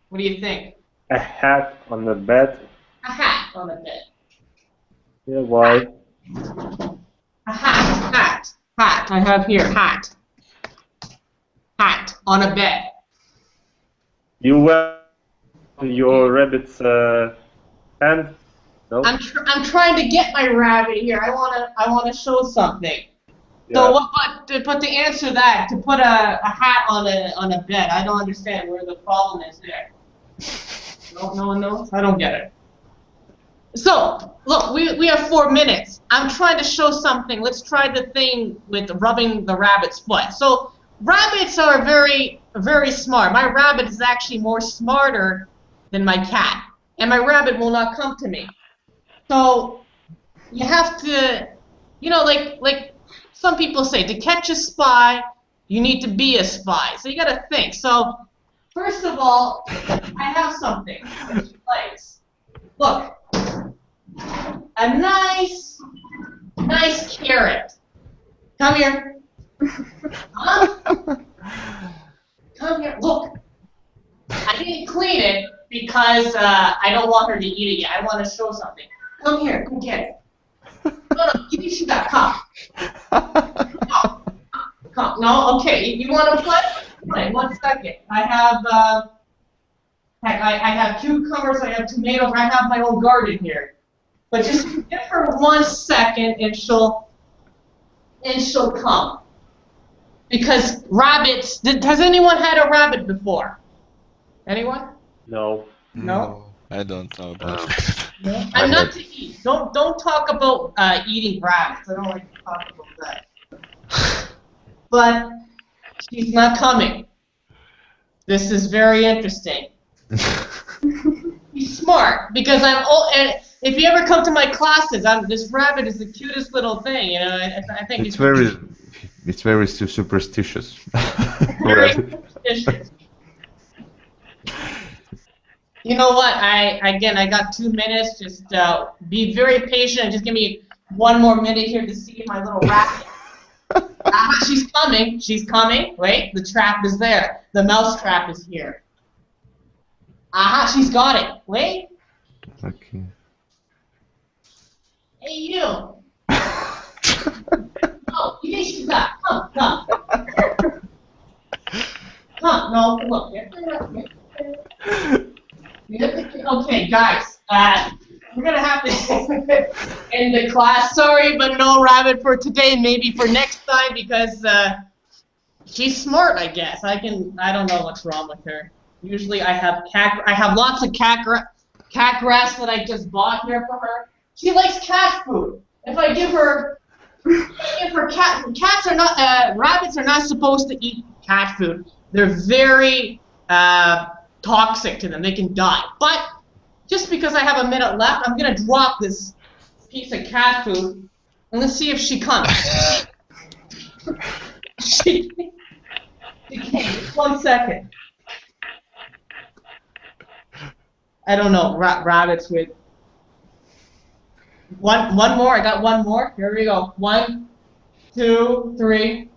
Speaker 2: What do you think?
Speaker 1: A hat on the bed?
Speaker 2: A hat on a bed.
Speaker 1: Yeah, why?
Speaker 2: A hat. I have here, hat. Hat on a bed.
Speaker 1: You wear your rabbit's hand? No?
Speaker 2: I'm trying to get my rabbit here. I wanna show something.
Speaker 1: Yeah.
Speaker 2: So but to answer that, to put a hat on a bed, I don't understand where the problem is there. No one knows? I don't get it. So, look, we have 4 minutes. I'm trying to show something. Let's try the thing with rubbing the rabbit's foot. So, rabbits are very, very smart. My rabbit is actually more smarter than my cat. And my rabbit will not come to me. So, you have to, like some people say, to catch a spy, you need to be a spy. So, you got to think. So, first of all, I have something that she likes. Look. A nice carrot. Come here. Huh? Come here. Look. I didn't clean it because I don't want her to eat it yet. I want to show something. Come here. Come get it. No, give me that. Come. Come. No, okay. You want to play? Play. 1 second. I have cucumbers. I have tomatoes. I have my own garden here. But just give her 1 second, and she'll come. Because rabbits. Has anyone had a rabbit before? Anyone?
Speaker 1: No.
Speaker 2: No.
Speaker 6: I don't know about it.
Speaker 2: No. And not to eat. Don't talk about eating rabbits. I don't like to talk about that. But she's not coming. This is very interesting. He's smart because I'm old, and if you ever come to my classes, this rabbit is the cutest little thing. I think
Speaker 4: it's very superstitious.
Speaker 2: Very superstitious. You know what? I got 2 minutes. Just be very patient. Just give me 1 more minute here to see my little rabbit. She's coming. She's coming. Wait, the trap is there. The mouse trap is here. Aha, she's got it. Wait.
Speaker 4: Okay.
Speaker 2: Hey, you. Oh, you think she's got? Come. Come. No, look. Okay, guys. We're gonna have to end the class. Sorry, but no rabbit for today. Maybe for next time because she's smart. I guess I don't know what's wrong with her. Usually I have lots of cat grass that I just bought here for her. She likes cat food. If I give her rabbits are not supposed to eat cat food. They're very toxic to them. They can die. But just because I have a minute left, I'm gonna drop this piece of cat food and let's see if she comes. She came. 1 second. I don't know, rabbits with one more. I got 1 more. Here we go. 1, 2, 3.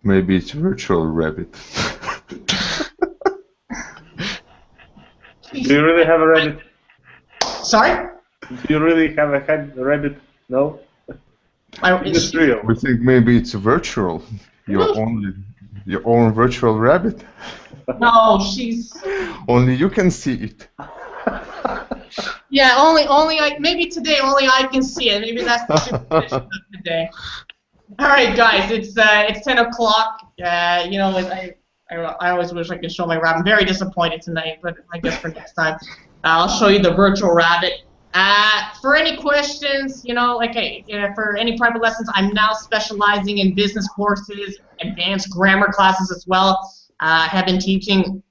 Speaker 4: Maybe it's virtual rabbit.
Speaker 1: Do you really have a rabbit?
Speaker 2: Sorry?
Speaker 1: Do you really have a rabbit? No? It's real.
Speaker 4: We think maybe it's virtual. Your own virtual rabbit.
Speaker 2: No, she's.
Speaker 4: Only you can see it.
Speaker 2: Yeah, only maybe today only I can see it. Maybe that's the superstition of today. All right, guys, it's 10 o'clock. I always wish I could show my rabbit. I'm very disappointed tonight, but I guess for next time, I'll show you the virtual rabbit. For any questions, you know, like for any private lessons, I'm now specializing in business courses, advanced grammar classes as well. I have been teaching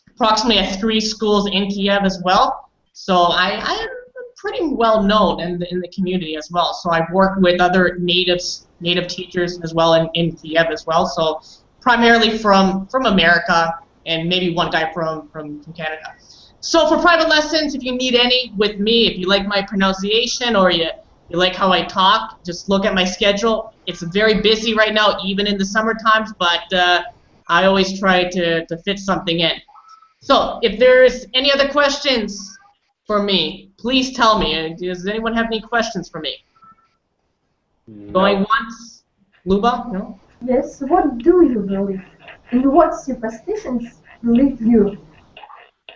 Speaker 2: approximately at 3 schools in Kiev as well. So I'm pretty well known in the community as well. So I've worked with other native teachers as well in Kiev as well. So primarily from America and maybe one guy from Canada. So for private lessons, if you need any with me, if you like my pronunciation or you like how I talk, just look at my schedule. It's very busy right now, even in the summer times, but I always try to fit something in. So if there's any other questions for me, please tell me. Does anyone have any questions for me? No. Going once? Luba? No?
Speaker 5: Yes, what do you believe? In what superstitions believe you?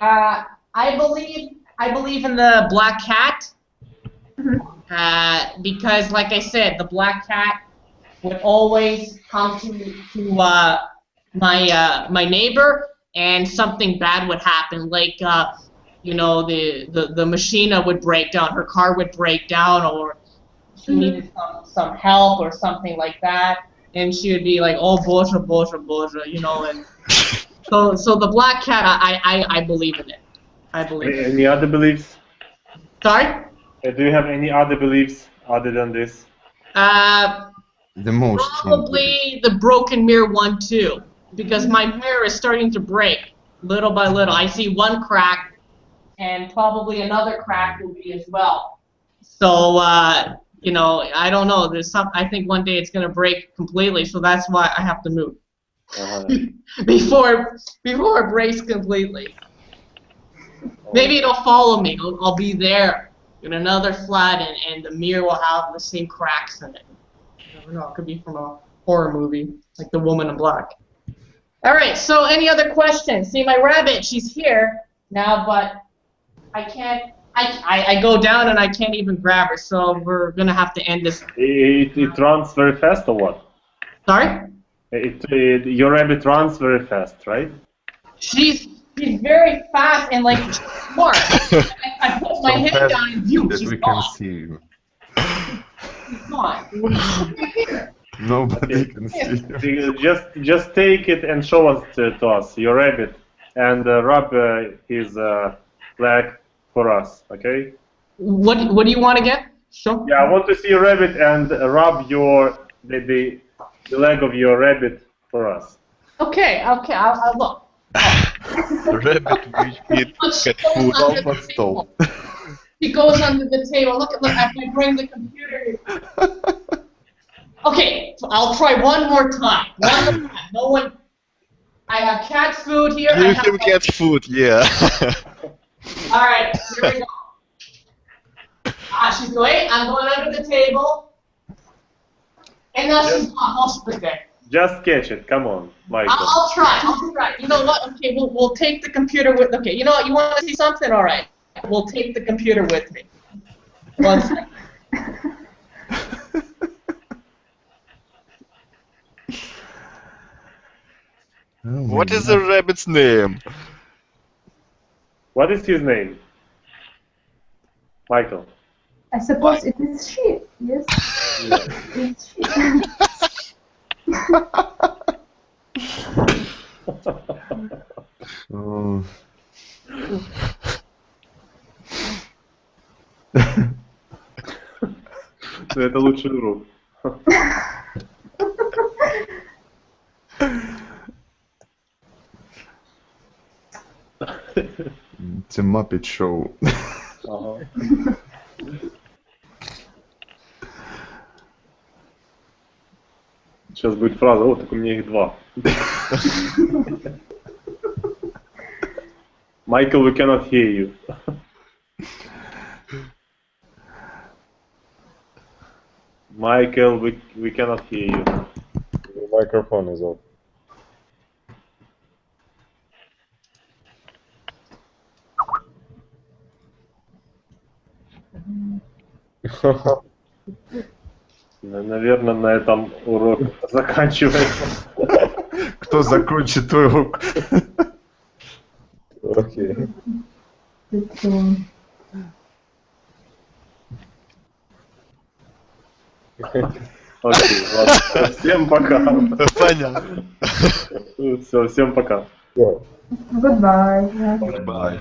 Speaker 2: I believe in the black cat. Because, like I said, the black cat would always come to my neighbor, and something bad would happen. Like you know, the machine would break down, her car would break down, or she needed some help or something like that, and she would be like, oh, Boże, Boże, Boże, you know, and so the black cat, I believe in it. I believe.
Speaker 1: Any other beliefs?
Speaker 2: Sorry?
Speaker 1: Do you have any other beliefs other than this?
Speaker 4: The most
Speaker 2: probably the broken mirror one too, because my mirror is starting to break little by little. I see one crack, and probably another crack will be as well. So you know, I don't know. I think one day it's gonna break completely, so that's why I have to move before it breaks completely. Maybe it'll follow me. I'll be there in another flat, and the mirror will have the same cracks in it. I don't know. It could be from a horror movie, like The Woman in Black. All right. So, any other questions? See, my rabbit, she's here now, but I can't. I go down and I can't even grab her. So we're gonna have to end this.
Speaker 1: It runs very fast, or what?
Speaker 2: Sorry?
Speaker 1: Your rabbit runs very fast, right?
Speaker 2: She's very fast and like smart. I put my head down and view.
Speaker 4: That
Speaker 2: She's
Speaker 4: we
Speaker 2: gone.
Speaker 4: can see you.
Speaker 2: She's gone.
Speaker 4: Nobody can see you.
Speaker 1: Just take it and show us to us your rabbit, and rub his leg for us, okay?
Speaker 2: What do you want again? Show.
Speaker 1: Yeah, I want to see your rabbit and rub the leg of your rabbit for us.
Speaker 2: Okay. I'll look.
Speaker 6: Rabbit which eat cat food.
Speaker 2: He goes under the table. Look, I can bring the computer. Okay, I'll try one more time. No one. I have cat food here.
Speaker 6: Give him cat food, yeah.
Speaker 2: All right, here we go. She's going. I'm going under the table. And now she's gone. I'll split there.
Speaker 1: Just catch it. Come on, Michael.
Speaker 2: I'll try. You know what? Okay, we'll take the computer with. Okay, you know what? You want to see something? All right. We'll take the computer with me. 1 second.
Speaker 6: What is the rabbit's name?
Speaker 1: What is his name? Michael.
Speaker 5: I suppose it is she. Yes. It's she.
Speaker 4: Oh.
Speaker 1: Это лучший друг.
Speaker 4: It's a Muppet show.
Speaker 1: Ага. Сейчас будет фраза, вот так у меня их 2. Michael, we cannot hear you. Michael, we cannot hear you. Your microphone is off. Наверное, на этом урок заканчивается.
Speaker 4: кто закончит урок.
Speaker 1: Окей. Окей, ладно. Всем пока.
Speaker 6: Понятно.
Speaker 1: Все, всем пока.
Speaker 5: Goodbye.
Speaker 6: Bye.